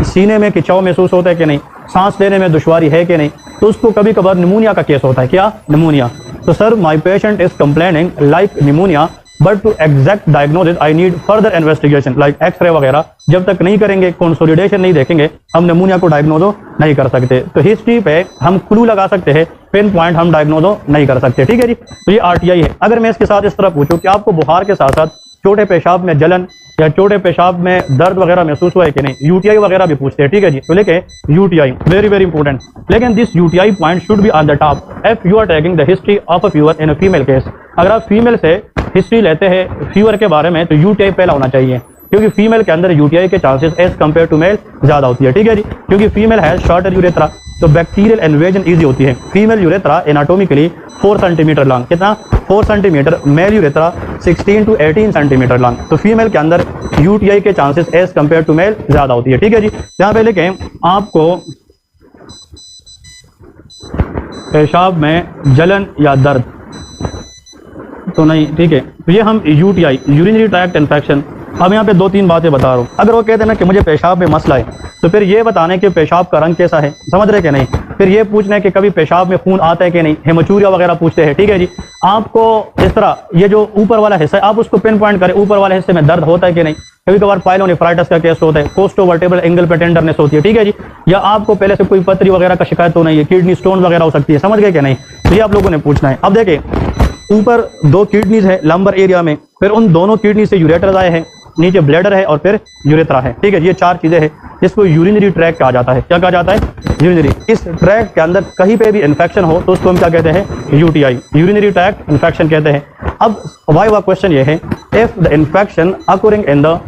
सीने में खिंचाव महसूस होता है कि नहीं, सांस लेने में दुश्वारी है कि नहीं। तो उसको कभी कभार निमोनिया का केस होता है। क्या? निमोनिया। तो sir my patient is complaining like pneumonia, but to exact diagnosis I need further investigation like x ray वगैरह। जब तक नहीं करेंगे, कंसोलिडेशन नहीं देखेंगे, हम निमोनिया को डायग्नोजो नहीं कर सकते। तो हिस्ट्री पे हम क्लू लगा सकते हैं, पिन पॉइंट हम डायग्नोजो नहीं कर सकते, ठीक है जी। तो ये RTI है। अगर मैं इसके साथ इस तरह पूछूं कि आपको बुखार के साथ साथ छोटे पेशाब में जलन या छोटे पेशाब में दर्द वगैरह महसूस हुआ है कि नहीं, UTI वगैरह भी पूछते हैं, ठीक है जी। तो लेके UTI वेरी वेरी इंपॉर्टेंट, लेकिन this UTI point should be on the top if you are taking the history of a fever in a female case. अगर आप फीमेल से हिस्ट्री लेते हैं फीवर के बारे में तो UTI पहला होना चाहिए, क्योंकि फीमेल के अंदर UTI के chances as compare to male ज्यादा होती है, ठीक है जी। क्योंकि फीमेल है शॉर्टर यूरेथ्रा, तो बैक्टीरियल इन्वेजन इजी होती है। Female urethra anatomically 4 centimeter long, कितना? 4 centimeter. Male urethra 16 to 18 centimeter long. तो फीमेल के अंदर UTI के chances as compare to male ज्यादा होती है, ठीक है जी। यहाँ पे लिखें आपको पेशाब में जलन या दर्द तो नहीं, ठीक है। तो ये हम UTI यूरिनरी ट्रैक्ट इन्फेक्शन अब यहाँ पे 2-3 बातें बता रहा हूँ। अगर वो कहते हैं ना कि मुझे पेशाब में मसला है, तो फिर ये बताने कि पेशाब का रंग कैसा है, समझ रहे कि नहीं। फिर ये पूछना है कि कभी पेशाब में खून आता है कि नहीं, हेमोचूरिया वगैरह पूछते हैं, ठीक है जी। आपको इस तरह ये जो ऊपर वाला हिस्सा है आप उसको पिन पॉइंट करें, ऊपर वाले हिस्से में दर्द होता है कि नहीं। कभी कभार पाइलोनेफ्राइटिस का केस होता है, कोस्टोवर्टेब्रल एंगल पे टेंडरनेस होती है, ठीक है जी। या आपको पहले से कोई पथरी वगैरह का शिकायत तो नहीं है, किडनी स्टोन वगैरह हो सकती है, समझ गए कि नहीं। तो ये आप लोगों ने पूछना है। अब देखिए ऊपर 2 किडनीज है लंबर एरिया में, फिर उन दोनों किडनी से यूरेटर आए हैं, नीचे ब्लैडर है और फिर यूरेथ्रा है, ठीक है। ये 4 चीजें हैं जिसको यूरिनरी ट्रैक कहा जाता है। क्या कहा जाता है? यूरिनरी। इस ट्रैक के अंदर कहीं पे भी इन्फेक्शन हो तो उसको हम क्या कहते हैं? यूटीआई, यूरिनरी ट्रैक इन्फेक्शन कहते हैं। अब वाइवा क्वेश्चन ये है, if the infection occurring in the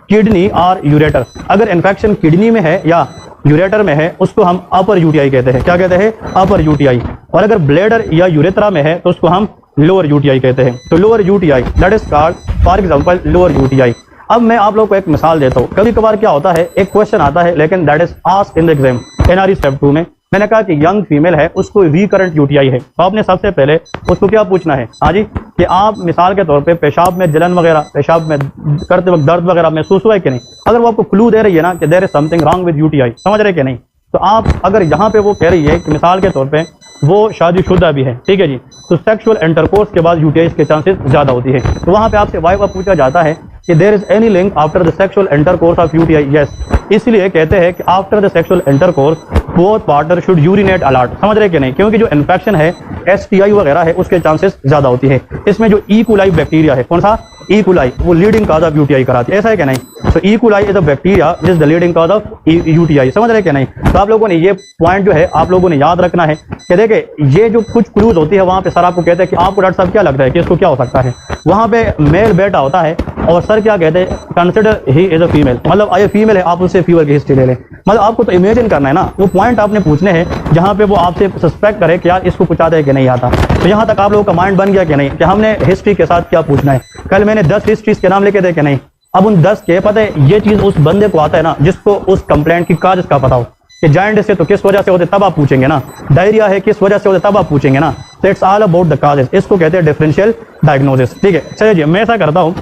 kidney और यूरेटर, अगर इन्फेक्शन किडनी में है या यूरेटर में है उसको हम अपर यूटीआई कहते हैं। क्या कहते हैं? अपर यूटीआई। और अगर ब्लैडर या यूरेथ्रा में है तो उसको हम लोअर यूटीआई कहते हैं। तो lower UTI that is called for example lower UTI. अब मैं आप लोग को एक मिसाल देता हूँ। कभी कभार क्या होता है, एक क्वेश्चन आता है लेकिन that is asked in the exam NRE step 2 में। मैंने कहा कि यंग फीमेल है, उसको रिकरेंट यूटीआई है, तो आपने सबसे पहले उसको क्या पूछना है? हाँ जी, कि आप मिसाल के तौर पे पेशाब में जलन वगैरह, पेशाब में करते वक्त दर्द वगैरह महसूस हुआ है कि नहीं। अगर वो आपको क्लू दे रही है ना कि there is something wrong with UTI, समझ रहे कि नहीं, तो आप अगर यहाँ पे वो कह रही है कि मिसाल के तौर पे वो शादीशुदा भी है, ठीक है जी, तो सेक्सुअल इंटरकोर्स के बाद यूटीआई के चांसेस ज्यादा होती है। तो वहाँ पे आपसे वाइवा पूछा जाता है कि there is any link after the sexual intercourse of UTI. Yes, इसलिए कहते हैं कि after the sexual intercourse both partner should urinate a lot, समझ रहे कि नहीं, क्योंकि जो इन्फेक्शन है एसटीआई वगैरह है उसके चांसेस ज्यादा होती है। इसमें जो ई कोलाई बैक्टीरिया है, कौन सा? ई कोलाई, वो लीडिंग कॉज ऑफ यूटीआई कराती है, ऐसा है कि नहीं। तो E coli is a bacteria is the leading cause of UTI, समझ रहे कि नहीं। तो आप लोगों ने ये पॉइंट जो है आप लोगों ने याद रखना है कि देखिए ये जो कुछ क्लूज होती है वहां पे सर आपको कहते हैं कि आपको डॉक्टर साहब क्या लगता है कि इसको क्या हो सकता है। वहां पे मेल बैठा होता है और सर क्या कहते हैं, consider he is a female, मतलब ये फीमेल है, आप उससे फीवर की हिस्ट्री ले लें। मतलब आपको तो इमेजिन करना है ना, वो पॉइंट आपने पूछने हैं जहां पे वो आपसे सस्पेक्ट करे कि यार इसको कुछ आता है कि नहीं आता। तो यहाँ तक आप लोगों का माइंड बन गया कि नहीं कि हमने हिस्ट्री के साथ क्या पूछना है। कल मैंने 10 हिस्ट्रीज के नाम लेके दे कि नहीं, अब उन 10 के पता है ये चीज उस बंदे को आता है ना जिसको उस कंप्लेंट की काज का पता हो कि जॉइंटिस से तो किस वजह से होते तब आप पूछेंगे ना, डायरिया है किस वजह से होते तब आप पूछेंगे ना। तो it's all about the causes, इसको कहते हैं डिफरेंशियल डायग्नोसिस, ठीक है। चलिए जी, मैं ऐसा करता हूँ,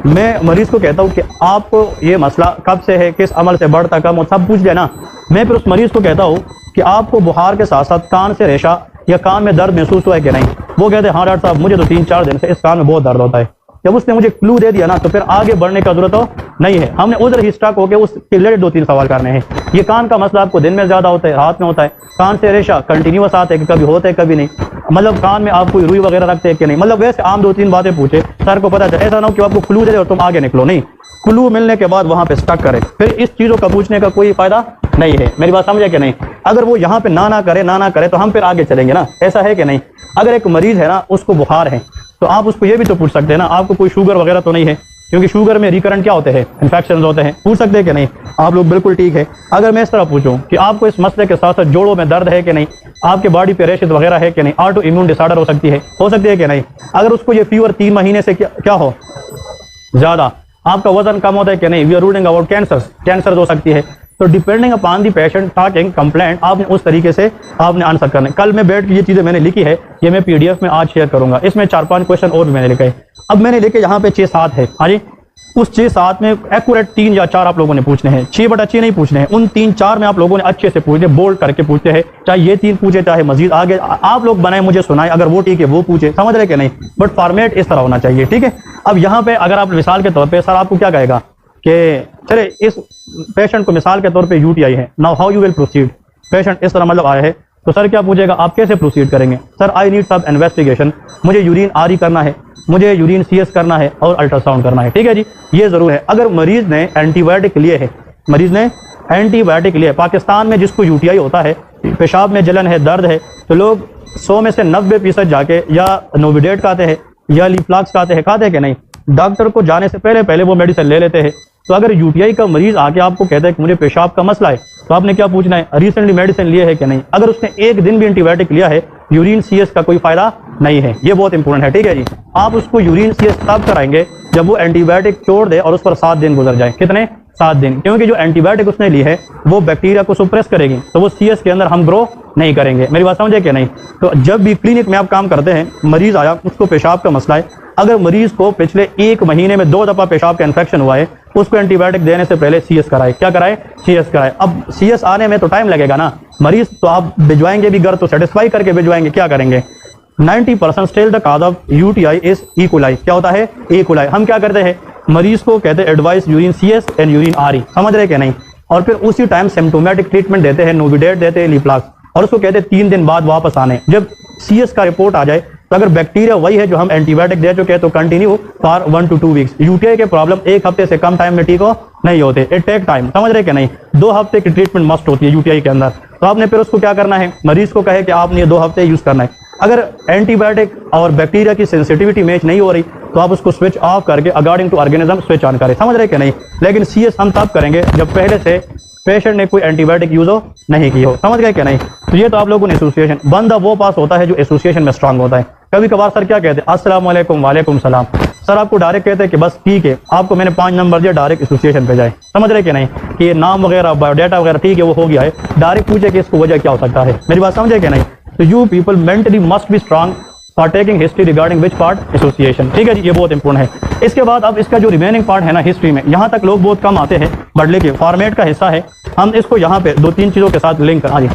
मैं मरीज को कहता हूँ कि आपको ये मसला कब से है, किस अमल से बढ़ता कम हो, सब पूछ लेना। मैं फिर उस मरीज को कहता हूँ कि आपको बुखार के साथ साथ कान से रेशा या कान में दर्द महसूस हुआ है कि नहीं। वो कहते हैं हाँ डॉक्टर साहब मुझे तो 3-4 दिन से इस कान में बहुत दर्द होता है। जब उसने मुझे क्लू दे दिया ना तो फिर आगे बढ़ने का जरूरत नहीं है, हमने उधर ही स्टक होकर उसके रिलेटेड 2-3 सवाल करने हैं। ये कान का मसला आपको दिन में ज्यादा होता है, रात में होता है, कान से रेशा कंटिन्यूअस आता है कि कभी होता है कभी नहीं, मतलब कान में आप कोई रुई वगैरह रखते हैं कि नहीं, मतलब वैसे आम 2-3 बातें पूछे, सर को पता चले। ऐसा ना हो कि आपको क्लू दे दे और तुम आगे निकलो, नहीं, क्लू मिलने के बाद वहां पे स्टक करें, फिर इस चीजों का पूछने का कोई फायदा नहीं है। मेरी बात समझे कि नहीं। अगर वो यहाँ पे ना करे तो हम फिर आगे चलेंगे ना, ऐसा है कि नहीं। अगर एक मरीज है ना उसको बुखार है तो आप उसको ये भी तो पूछ सकते हैं ना आपको कोई शुगर वगैरह तो नहीं है, क्योंकि शुगर में रिकरेंट क्या होते हैं, इन्फेक्शन होते हैं, पूछ सकते हैं कि नहीं आप लोग। बिल्कुल ठीक है। अगर मैं इस तरह पूछूं कि आपको इस मसले के साथ साथ जोड़ों में दर्द है कि नहीं, आपके बॉडी पे रैशेस वगैरह है कि नहीं, ऑटो इम्यून डिसऑर्डर हो सकती है कि नहीं, अगर उसको ये फीवर 3 महीने से क्या हो ज्यादा, आपका वजन कम होता है कि नहीं, we are ruling about cancer हो सकती है। तो depending upon the patient talking complaint आपने उस तरीके से आपने आंसर करना है। कल मैं बैठ के ये चीजें मैंने लिखी है, ये मैं पीडीएफ में आज शेयर करूंगा। इसमें 4-5 क्वेश्चन और भी मैंने लिखे हैं। अब मैंने लिखे यहाँ पे 6-7 है, हाँ जी, उस 6-7 में एक्यूरेट 3 या 4 आप लोगों ने पूछने हैं, 6/6 नहीं पूछने हैं, उन 3-4 में आप लोगों ने अच्छे से पूछने, बोल्ड करके पूछते हैं, चाहे ये 3 पूछे चाहे मजीद आगे आप लोग बनाए मुझे सुनाए, अगर वो ठीक है वो पूछे, समझ रहे कि नहीं, बट फॉर्मेट इस तरह होना चाहिए, ठीक है। अब यहाँ पे अगर आप मिसाल के तौर पे सर आपको क्या कहेगा कि चले इस पेशेंट को मिसाल के तौर पे यूटीआई है, now how you will proceed, patient इस तरह मतलब आया है तो सर क्या पूछेगा, आप कैसे प्रोसीड करेंगे। सर आई नीड सब इन्वेस्टिगेशन, मुझे यूरिन आरी करना है, मुझे यूरिन सीएस करना है और अल्ट्रासाउंड करना है, ठीक है जी, ये जरूर है। अगर मरीज ने एंटीबायोटिक लिए है, मरीज ने एंटीबायोटिक लिए, पाकिस्तान में जिसको यूटीआई होता है, पेशाब में जलन है, दर्द है, तो लोग 100 में से 90% जाके या नोविडेट खाते हैं या लीफ्लॉक्स खाते हैं कि नहीं, डॉक्टर को जाने से पहले वो मेडिसिन ले लेते हैं। तो अगर यूटीआई का मरीज आके आपको कहता है कि मुझे पेशाब का मसला है, तो आपने क्या पूछना है, रिसेंटली मेडिसिन लिए है कि नहीं। अगर उसने एक दिन भी एंटीबायोटिक लिया है, यूरिन सीएस का कोई फायदा नहीं है, ये बहुत इंपॉर्टेंट है, ठीक है जी। आप उसको यूरिन सीएस तब कराएंगे जब वो एंटीबायोटिक छोड़ दे और उस पर 7 दिन गुजर जाए। कितने? 7 दिन, क्योंकि जो एंटीबायोटिक उसने ली है वो बैक्टीरिया को सुप्रेस करेगी, तो वो सीएस के अंदर हम ग्रो नहीं करेंगे। मेरी बात समझे कि नहीं। तो जब भी क्लिनिक में आप काम करते हैं, मरीज आया उसको पेशाब का मसला है, अगर मरीज को पिछले 1 महीने में 2 दफा पेशाब का इन्फेक्शन हुआ है, उसको एंटीबायोटिक देने से पहले CS कराए। क्या कराए? CS कराए। अब CS आने में तो टाइम लगेगा ना, मरीज तो आप भिजवाएंगे भी घर तो सेटिस्फाई करके भिजवाएंगे, क्या करेंगे? 90% still the cause of UTI is E coli. क्या होता है? E coli. हम क्या करते हैं, मरीज को कहते हैं advice urine CS and urine RE, समझ रहे कि नहीं? और फिर उसी टाइम सिम्टोमेटिक ट्रीटमेंट देते हैं, नोविडेट देते हैं, लिप्लाक्स, और उसको कहते हैं 3 दिन बाद वापस आने। जब CS का रिपोर्ट आ जाए तो अगर बैक्टीरिया वही है जो हम एंटीबायोटिक दे चुके हैं तो continue for 1 to 2 weeks. UTI के प्रॉब्लम 1 हफ्ते से कम टाइम में ठीक हो नहीं होते, इट टेक टाइम, समझ रहे कि नहीं? 2 हफ्ते की ट्रीटमेंट मस्ट होती है UTI के अंदर। तो आपने फिर उसको क्या करना है, मरीज को कहे कि आपने ये 2 हफ्ते यूज करना है। अगर एंटीबायोटिक और बैक्टीरिया की सेंसिटिविटी मैच नहीं हो रही तो आप उसको स्विच ऑफ करके according to organism switch on करें, समझ रहे कि नहीं? लेकिन CS हम तब करेंगे जब पहले से पेशेंट ने कोई एंटीबायोटिक यूज हो नहीं की हो, समझ गए कि नहीं? तो ये तो आप लोगों ने एसोसिएशन, बंदा वो पास होता है जो एसोसिएशन में स्ट्रांग होता है। कभी कभार सर क्या कहते हैं, अस्सलाम वालेकुम, वालेकुम सलाम। सर आपको डायरेक्ट कहते हैं कि बस ठीक है, आपको मैंने 5 नंबर दिया, डायरेक्ट एसोसिएशन पे जाए, समझ रहे कि नहीं? कि ये नाम वगैरह बायोडाटा वगैरह ठीक है वो हो गया है, डायरेक्ट पूछे कि इसको वजह क्या हो सकता है। मेरी बात समझे कि नहीं? तो you people mentally must be strong for taking history regarding which part? Association, ठीक है जी, ये बहुत इंपॉर्टेंट है। इसके बाद अब इसका जो रिमेनिंग पार्ट है ना हिस्ट्री में, यहाँ तक लोग बहुत कम आते हैं, बट लेकिन फॉर्मेट का हिस्सा है, हम इसको यहाँ पे 2-3 चीज़ों के साथ लिंक कर। हाँ जी,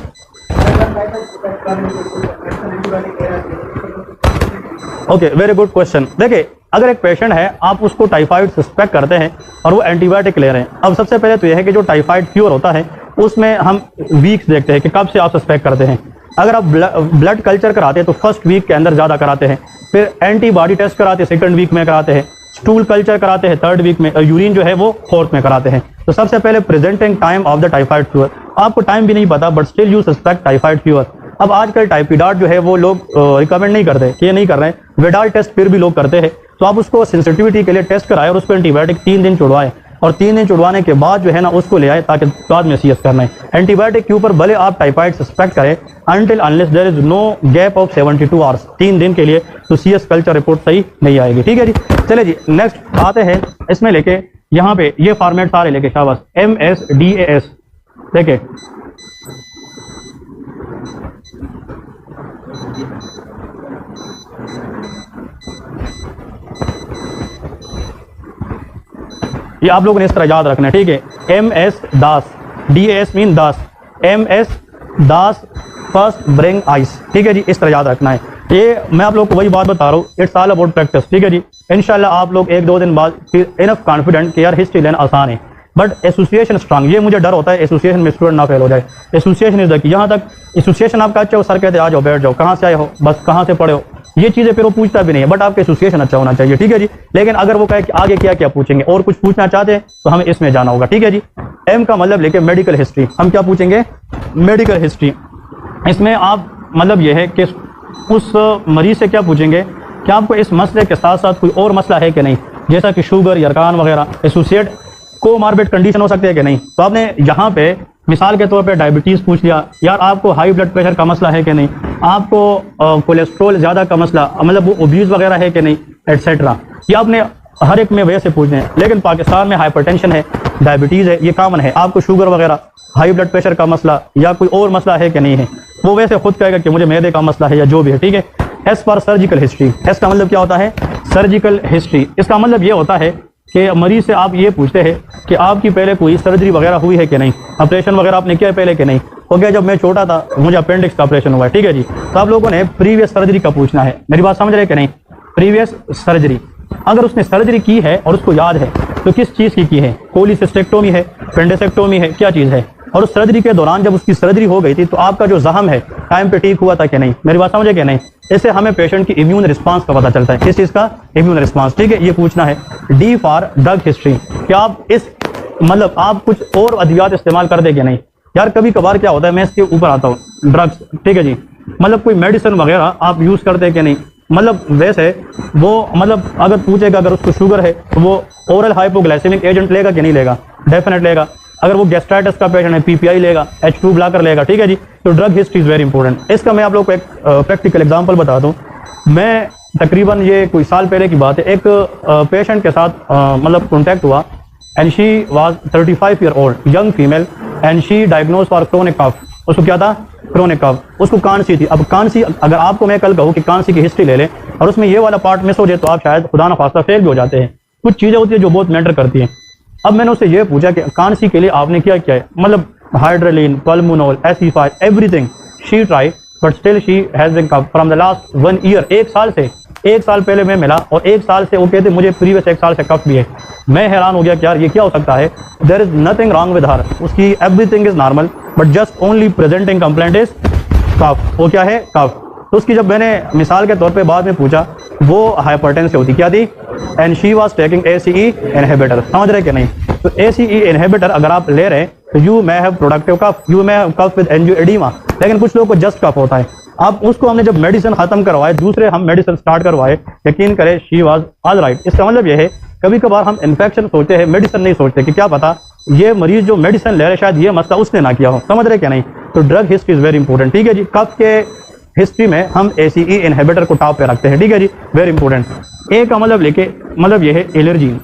ओके, वेरी गुड क्वेश्चन। देखिए, अगर एक पेशेंट है, आप उसको टाइफाइड सस्पेक्ट करते हैं और वो एंटीबायोटिक ले रहे हैं। अब सबसे पहले तो यह है कि जो टाइफाइड क्योर होता है उसमें हम वीक्स देखते हैं कि कब से आप सस्पेक्ट करते हैं। अगर आप ब्लड कल्चर कराते हैं तो फर्स्ट वीक के अंदर ज़्यादा कराते हैं, फिर एंटीबॉडी टेस्ट कराते हैं 2nd वीक में कराते हैं, स्टूल कल्चर कराते हैं 3rd वीक में, और यूरिन जो है वो 4th में कराते हैं। तो सबसे पहले presenting time of the typhoid fever, आपको टाइम भी नहीं पता but still you suspect typhoid fever. अब आजकल टाइफाइड जो है वो लोग रिकमेंड नहीं करते कि ये नहीं कर रहे हैं, वेडाल टेस्ट फिर भी लोग करते हैं। तो आप उसको सेंसिटिविटी के लिए टेस्ट कराएं और उसको एंटीबायोटिक 3 दिन छुड़वाएं, और 3 दिन छुड़वाने के बाद जो है ना उसको ले आए ताकि बाद में CS करना है। एंटीबायोटिक के ऊपर भले आप टाइफाइड सस्पेक्ट करें, until unless there is no gap of 72 hours, 3 दिन के लिए, तो CS कल्चर रिपोर्ट सही नहीं आएगी, ठीक है जी। चले जी, नेक्स्ट आते हैं, इसमें लेके यहाँ पे ये फॉर्मेट सारे लेके शाबाश, MSDAS देखे, ये आप लोगों ने इस तरह याद रखना है, ठीक है? MS दास, DAS मीन दास, MS दास फर्स्ट ब्रिंग आइस, ठीक है जी, इस तरह याद रखना है। ये मैं आप लोग को वही बात बता रहा हूँ, इट्स ऑल अबाउट प्रैक्टिस, ठीक है जी। इंशाल्लाह आप लोग 1-2 दिन बाद फिर इनफ कॉन्फिडेंट कि यार हिस्ट्री लेना आसान है, बट एसोसिएशन स्ट्रांग, ये मुझे डर होता है एसोसिएशन में स्टूडेंट ना फेल हो जाए। एसोसिएशन इज द की, यहाँ तक एसोसिएशन आपका अच्छा हो, सर कहते आ जाओ बैठ जाओ, कहाँ से आए हो, बस कहाँ से पढ़े हो, ये चीज़ें फिर वो पूछता भी नहीं है, बट आपका एसोसिएशन अच्छा होना चाहिए, ठीक है जी। लेकिन अगर वो कहे कि आगे क्या क्या पूछेंगे और कुछ पूछना चाहते हैं तो हमें इसमें जाना होगा, ठीक है जी। M का मतलब लेके मेडिकल हिस्ट्री, हम क्या पूछेंगे? Medical history. इसमें आप मतलब ये है कि उस मरीज से क्या पूछेंगे कि आपको इस मसले के साथ साथ कोई और मसला है कि नहीं, जैसा कि शुगर, यरकान वगैरह, एसोसिएट कोमार्बिड कंडीशन हो सकते हैं कि नहीं। तो आपने यहाँ पे मिसाल के तौर पे डायबिटीज़ पूछ लिया, यार आपको हाई ब्लड प्रेशर का मसला है कि नहीं, आपको कोलेस्ट्रॉल ज़्यादा का मसला, मतलब वो ओबीज वगैरह है कि नहीं, एटसेट्रा। ये आपने हर एक में वैसे पूछने हैं। लेकिन पाकिस्तान में हाइपरटेंशन है, डायबिटीज़ है, ये कॉमन है। आपको शुगर वगैरह, हाई ब्लड प्रेशर का मसला या कोई और मसला है कि नहीं है, वो वैसे खुद कहेगा कि मुझे मैदे का मसला है या जो भी है, ठीक है। S for surgical history, S का मतलब क्या होता है? Surgical history. इसका मतलब ये होता है कि मरीज से आप ये पूछते हैं कि आपकी पहले कोई सर्जरी वगैरह हुई है कि नहीं, ऑपरेशन वगैरह आपने किया है पहले कि नहीं। हो गया, जब मैं छोटा था मुझे अपेंडिक्स का ऑपरेशन हुआ है, ठीक है जी। तो आप लोगों ने प्रीवियस सर्जरी का पूछना है, मेरी बात समझ रहे हैं कि नहीं? प्रीवियस सर्जरी, अगर उसने सर्जरी की है और उसको याद है तो किस चीज़ की है, कोलिसिस्टेक्टोमी है, पेंडेसेक्टोमी है, क्या चीज़ है, और उस सर्जरी के दौरान जब उसकी सर्जरी हो गई थी तो आपका जो जख्म है टाइम पे ठीक हुआ था कि नहीं। मेरी बात समझे कि नहीं? इससे हमें पेशेंट की इम्यून रिस्पांस का पता चलता है। किस चीज़ का? इम्यून रिस्पांस, ठीक है, ये पूछना है। डी फॉर ड्रग हिस्ट्री, क्या आप इस मतलब आप कुछ और अद्वियात इस्तेमाल कर देंगे नहीं। यार कभी कभार क्या होता है, मैं इसके ऊपर आता हूँ, ड्रग्स, ठीक है जी, मतलब कोई मेडिसिन वगैरह आप यूज़ करते हैं कि नहीं। मतलब वैसे वो मतलब अगर पूछेगा, अगर उसको शुगर है तो वो ओरल हाइपोग्लाइसेमिक एजेंट लेगा कि नहीं लेगा? डेफिनेट लेगा। अगर वो गैस्ट्राइटिस का पेशेंट है, PPI लेगा, H2 ब्लॉकर लेगा, ठीक है जी। तो drug history is very important. इसका मैं आप लोग को एक प्रैक्टिकल एग्जांपल बता दूं। मैं तकरीबन ये कोई साल पहले की बात है, एक पेशेंट के साथ मतलब कॉन्टैक्ट हुआ and she was 35 year old, young female, and she diagnose for chronic cough. उसको क्या था? क्रोनिक कफ, उसको कांसी थी। अब कांसी, अगर आपको मैं कल कहूँ कि कांसी की हिस्ट्री ले लें और उसमें ये वाला पार्ट मिस हो जाए तो आप शायद खुदा ना खास्ता फेल भी हो जाते हैं। कुछ चीज़ें होती है जो बहुत मैटर करती हैं। अब मैंने उससे ये पूछा कि कांसी के लिए आपने क्या किया है, मतलब हाइड्रोलिन, पल्मोनोल, एसिफाई, everything she try, but still she has been cough from the last 1 year. 1 साल से, 1 साल पहले मैं मिला और 1 साल से वो कहते मुझे प्रीवियस 1 साल से कफ भी है। मैं हैरान हो गया कि यार ये क्या हो सकता है। There is nothing wrong with her, उसकी everything is normal, but just only presenting complaint is cough. वो क्या है, कफ। तो उसकी जब मैंने मिसाल के तौर पे बाद में पूछा, वो हाइपरटेंसिव होती, क्या थी, and she was taking ACE inhibitor. समझ रहे कि नहीं? तो ACE इनहिबिटर अगर आप ले रहे हैं तो you may have productive cough, you may have cough with angioedema, लेकिन कुछ लोगों को जस्ट कफ होता है। अब उसको हमने जब मेडिसिन खत्म करवाए, दूसरे हम मेडिसिन स्टार्ट करवाए, यकीन करें शी वाज ऑल राइट। इसका मतलब ये है कभी कभार हम इन्फेक्शन सोचते हैं, मेडिसिन नहीं सोचते कि क्या पता ये मरीज जो मेडिसिन ले रहे शायद ये मसला उसने ना किया हो। समझ रहे क्या नहीं? तो drug history is very important. ठीक है जी, कफ के हिस्ट्री में हम ACE इनहिबिटर को टॉप पे रखते हैं। ठीक है जी, वेरी इंपॉर्टेंट। ए का मतलब लेके मतलब ये है एलर्जी,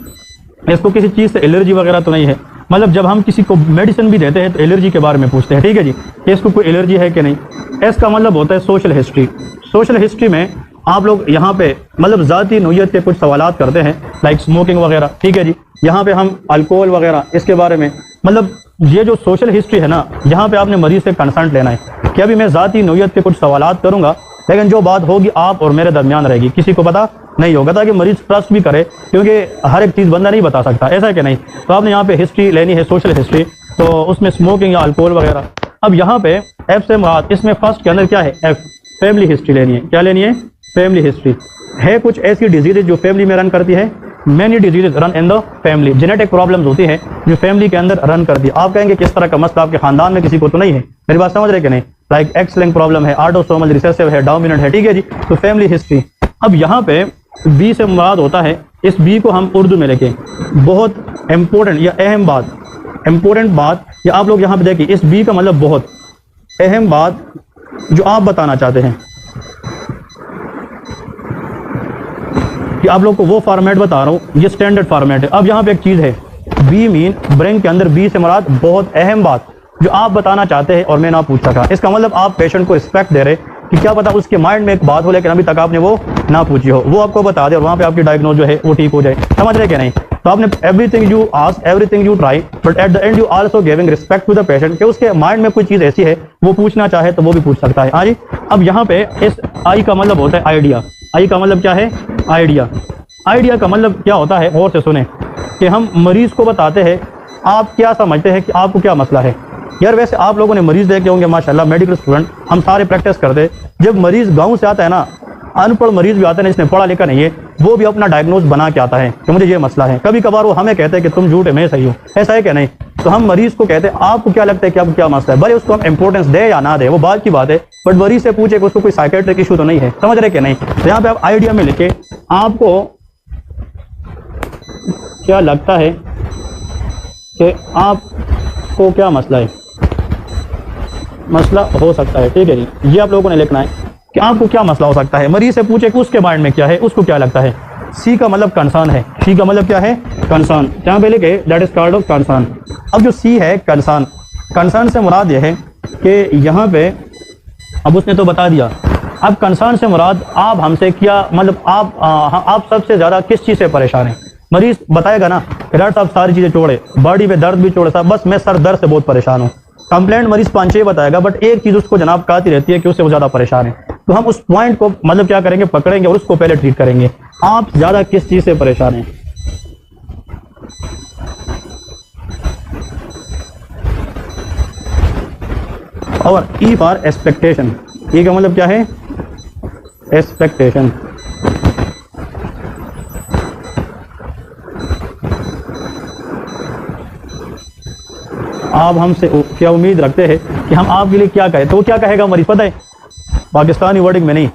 इसको किसी चीज़ से एलर्जी वगैरह तो नहीं है। मतलब जब हम किसी को मेडिसिन भी देते हैं तो एलर्जी के बारे में पूछते हैं। ठीक है जी, कि इसको कोई एलर्जी है कि नहीं। एस का मतलब होता है सोशल हिस्ट्री। सोशल हिस्ट्री में आप लोग यहाँ पे मतलब ज़ाती नोयत के कुछ सवालात करते हैं, लाइक स्मोकिंग वगैरह। ठीक है जी, यहाँ पे हम अल्कोहल वगैरह इसके बारे में, मतलब ये जो सोशल हिस्ट्री है ना, यहाँ पे आपने मरीज से कंसल्ट लेना है कि अभी मैं ज़ाती नोयत के कुछ सवालात करूँगा, लेकिन जो बात होगी आप और मेरे दरमियान रहेगी, किसी को पता नहीं होगा, ताकि मरीज ट्रस्ट भी करे, क्योंकि हर एक चीज़ बंदा नहीं बता सकता, ऐसा है कि नहीं। तो आपने यहाँ पे हिस्ट्री लेनी है, सोशल हिस्ट्री, तो उसमें स्मोकिंग या अल्कोहल वगैरह। अब यहाँ पे एफ से मुराद, इसमें फर्स्ट के अंदर क्या है, एफ, फैमिली हिस्ट्री लेनी है। क्या लेनी है? Family history. है कुछ ऐसी डिजीजेज जो फैमिली में रन करती है, many diseases run in the family, genetic problems होती है जो फैमिली के अंदर रन करती है। आप कहेंगे किस तरह का मसला, आपके खानदान में किसी को तो नहीं है, मेरी बात समझ रहे कि नहीं? लाइक एक्स लिंक प्रॉब्लम है, ऑटोसोमल रिसेसिव है, डोमिनेंट है। ठीक है जी, तो फैमिली हिस्ट्री। अब यहाँ पे बी से मुराद होता है, इस बी को हम उर्दू में लेके बहुत इंपॉर्टेंट या अहम बात, इंपॉर्टेंट बात, या आप लोग यहाँ पे देखिए, इस बी का मतलब बहुत अहम बात जो आप बताना चाहते हैं, कि आप लोग को वो फॉर्मेट बता रहा हूँ, ये स्टैंडर्ड फॉर्मेट है। अब यहाँ पे एक चीज़ है, बी मीन ब्रेन के अंदर, बी से मुराद बहुत अहम बात जो आप बताना चाहते हैं और मैं ना पूछ सका। इसका मतलब आप पेशेंट को रिस्पेक्ट दे रहे कि क्या पता उसके माइंड में एक बात हो लेकिन अभी तक आपने वो ना पूछी हो, वो आपको बता दे और वहाँ पे आपकी डायग्नोज जो है वो ठीक हो जाए। समझ रहे कि नहीं? तो आपने everything you ask, everything you try, but at the end you also giving respect to the patient, कि उसके माइंड में कोई चीज़ ऐसी है वो पूछना चाहे तो वो भी पूछ सकता है। हाँ जी। अब यहाँ पे इस आई का मतलब होता है आइडिया। आई का मतलब क्या है? आइडिया। आइडिया का मतलब क्या होता है, गौर से सुने, कि हम मरीज को बताते हैं आप क्या समझते हैं कि आपको क्या मसला है। यार वैसे आप लोगों ने मरीज देखे होंगे माशाल्लाह, मेडिकल स्टूडेंट हम सारे प्रैक्टिस करते हैं। जब मरीज गांव से आता है ना, अनपढ़ मरीज भी आता है, जिसने पढ़ा लिखा नहीं है, वो भी अपना डायग्नोज बना के आता है कि मुझे ये मसला है। कभी कभार वो हमें कहते हैं कि तुम झूठ है मैं सही हूँ, ऐसा है क्या नहीं? तो हम मरीज को कहते हैं आपको क्या लगता है कि आपको क्या मसला है, भले उसको हम इंपॉर्टेंस दे या ना दे वो बात की बात है, बट मरीज से पूछे कि उसको कोई साइकेट्रिक इशू तो नहीं है। समझ रहे कि नहीं? तो यहाँ पे आप आइडिया में लिखे आपको क्या लगता है कि आपको क्या मसला है, मसला हो सकता है। ठीक है जी, ये आप लोगों ने लिखना है कि आपको क्या मसला हो सकता है। मरीज से पूछे कि उसके माइंड में क्या है, उसको क्या लगता है। सी का मतलब कंसर्न है, सी का मतलब क्या है? कंसर्न। जहाँ पे लिखे that is called off concern. अब जो सी है कंसर्न, कंसर्न से मुराद यह है कि यहाँ पे अब उसने तो बता दिया, अब कंसर्न से मुराद आप हमसे क्या मतलब आप सबसे ज़्यादा किस चीज़ से परेशान हैं। मरीज बताएगा ना, डॉक्टर साहब सारी चीज़ें छोड़े, बॉडी में दर्द भी छोड़े साहब, बस मैं सर दर्द से बहुत परेशान हूँ। कंप्लेंट मरीज 5-6 बताएगा, बट एक चीज़ उसको जनाब कहती रहती है कि उससे वो ज़्यादा परेशान है। तो हम उस पॉइंट को मतलब क्या करेंगे, पकड़ेंगे और उसको पहले ट्रीट करेंगे। आप ज़्यादा किस चीज़ से परेशान हैं? और ई फॉर एक्सपेक्टेशन, ये का मतलब क्या है? एक्सपेक्टेशन। आप हमसे क्या उम्मीद रखते हैं कि हम आपके लिए क्या कहें। तो वो क्या कहेगा मरीज पता है? पाकिस्तानी वर्डिंग में नहीं,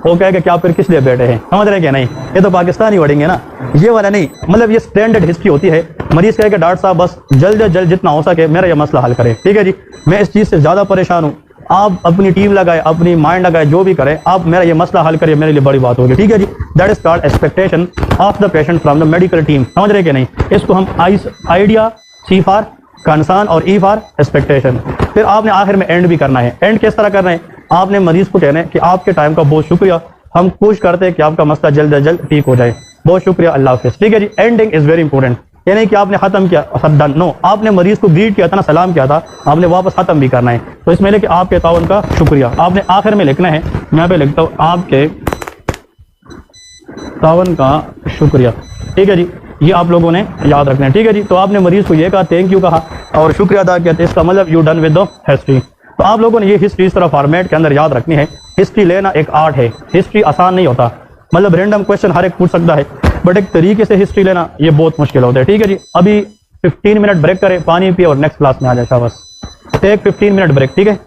वो कहेगा क्या फिर किस लिए बैठे हैं। समझ रहे क्या नहीं? ये तो पाकिस्तानी वर्डिंग है ना, ये वाला नहीं। मतलब ये स्टैंडर्ड हिस्ट्री होती है। मरीज कहेगा डॉक्टर साहब बस जल्द से जल्द जितना हो सके मेरा ये मसला हल करें। ठीक है जी, मैं इस चीज़ से ज़्यादा परेशान हूँ, आप अपनी टीम लगाए, अपनी माइंड लगाए, जो भी करें, आप मेरा ये मसला हल करिए, मेरे लिए बड़ी बात होगी। ठीक है जी, that is called expectation of the patient from the medical team. समझ रहे कि नहीं? इसको हम आइडिया, सी फॉर कंसर्न और ई फॉर एक्सपेक्टेशन। फिर आपने आखिर में एंड भी करना है। एंड किस तरह करना है? आपने मरीज को कहना है कि आपके टाइम का बहुत शुक्रिया, हम कोशिश करते हैं कि आपका मसला जल्द से जल्द ठीक हो जाए, बहुत शुक्रिया, अल्लाह हाफिज़। ठीक है जी, एंडिंग इज वेरी इंपॉर्टेंट। ये नहीं कि आपने खत्म किया सब डन, नो, आपने मरीज को ग्रीट किया था ना, सलाम किया था, आपने वापस खत्म भी करना है। तो इसमें लिखे आपके ताउन का शुक्रिया, आपने आखिर में लिखना है, मैं यहाँ पे लिखता हूँ आपके ताउन का शुक्रिया। ठीक है जी, ये आप लोगों ने याद रखना है। ठीक है जी, तो आपने मरीज को ये कहा, थैंक यू कहा और शुक्रिया अदा किया, तो इसका मतलब you done with the history. तो आप लोगों ने ये हिस्ट्री इस तरह फॉर्मेट के अंदर याद रखनी है। हिस्ट्री लेना एक आर्ट है, हिस्ट्री आसान नहीं होता, मतलब रैंडम क्वेश्चन हर एक पूछ सकता है, बट एक तरीके से हिस्ट्री लेना ये बहुत मुश्किल होता है। ठीक है जी, अभी 15 मिनट ब्रेक करें, पानी पिए और नेक्स्ट क्लास में आ जाए। शाबाश, टेक 15 मिनट ब्रेक। ठीक है।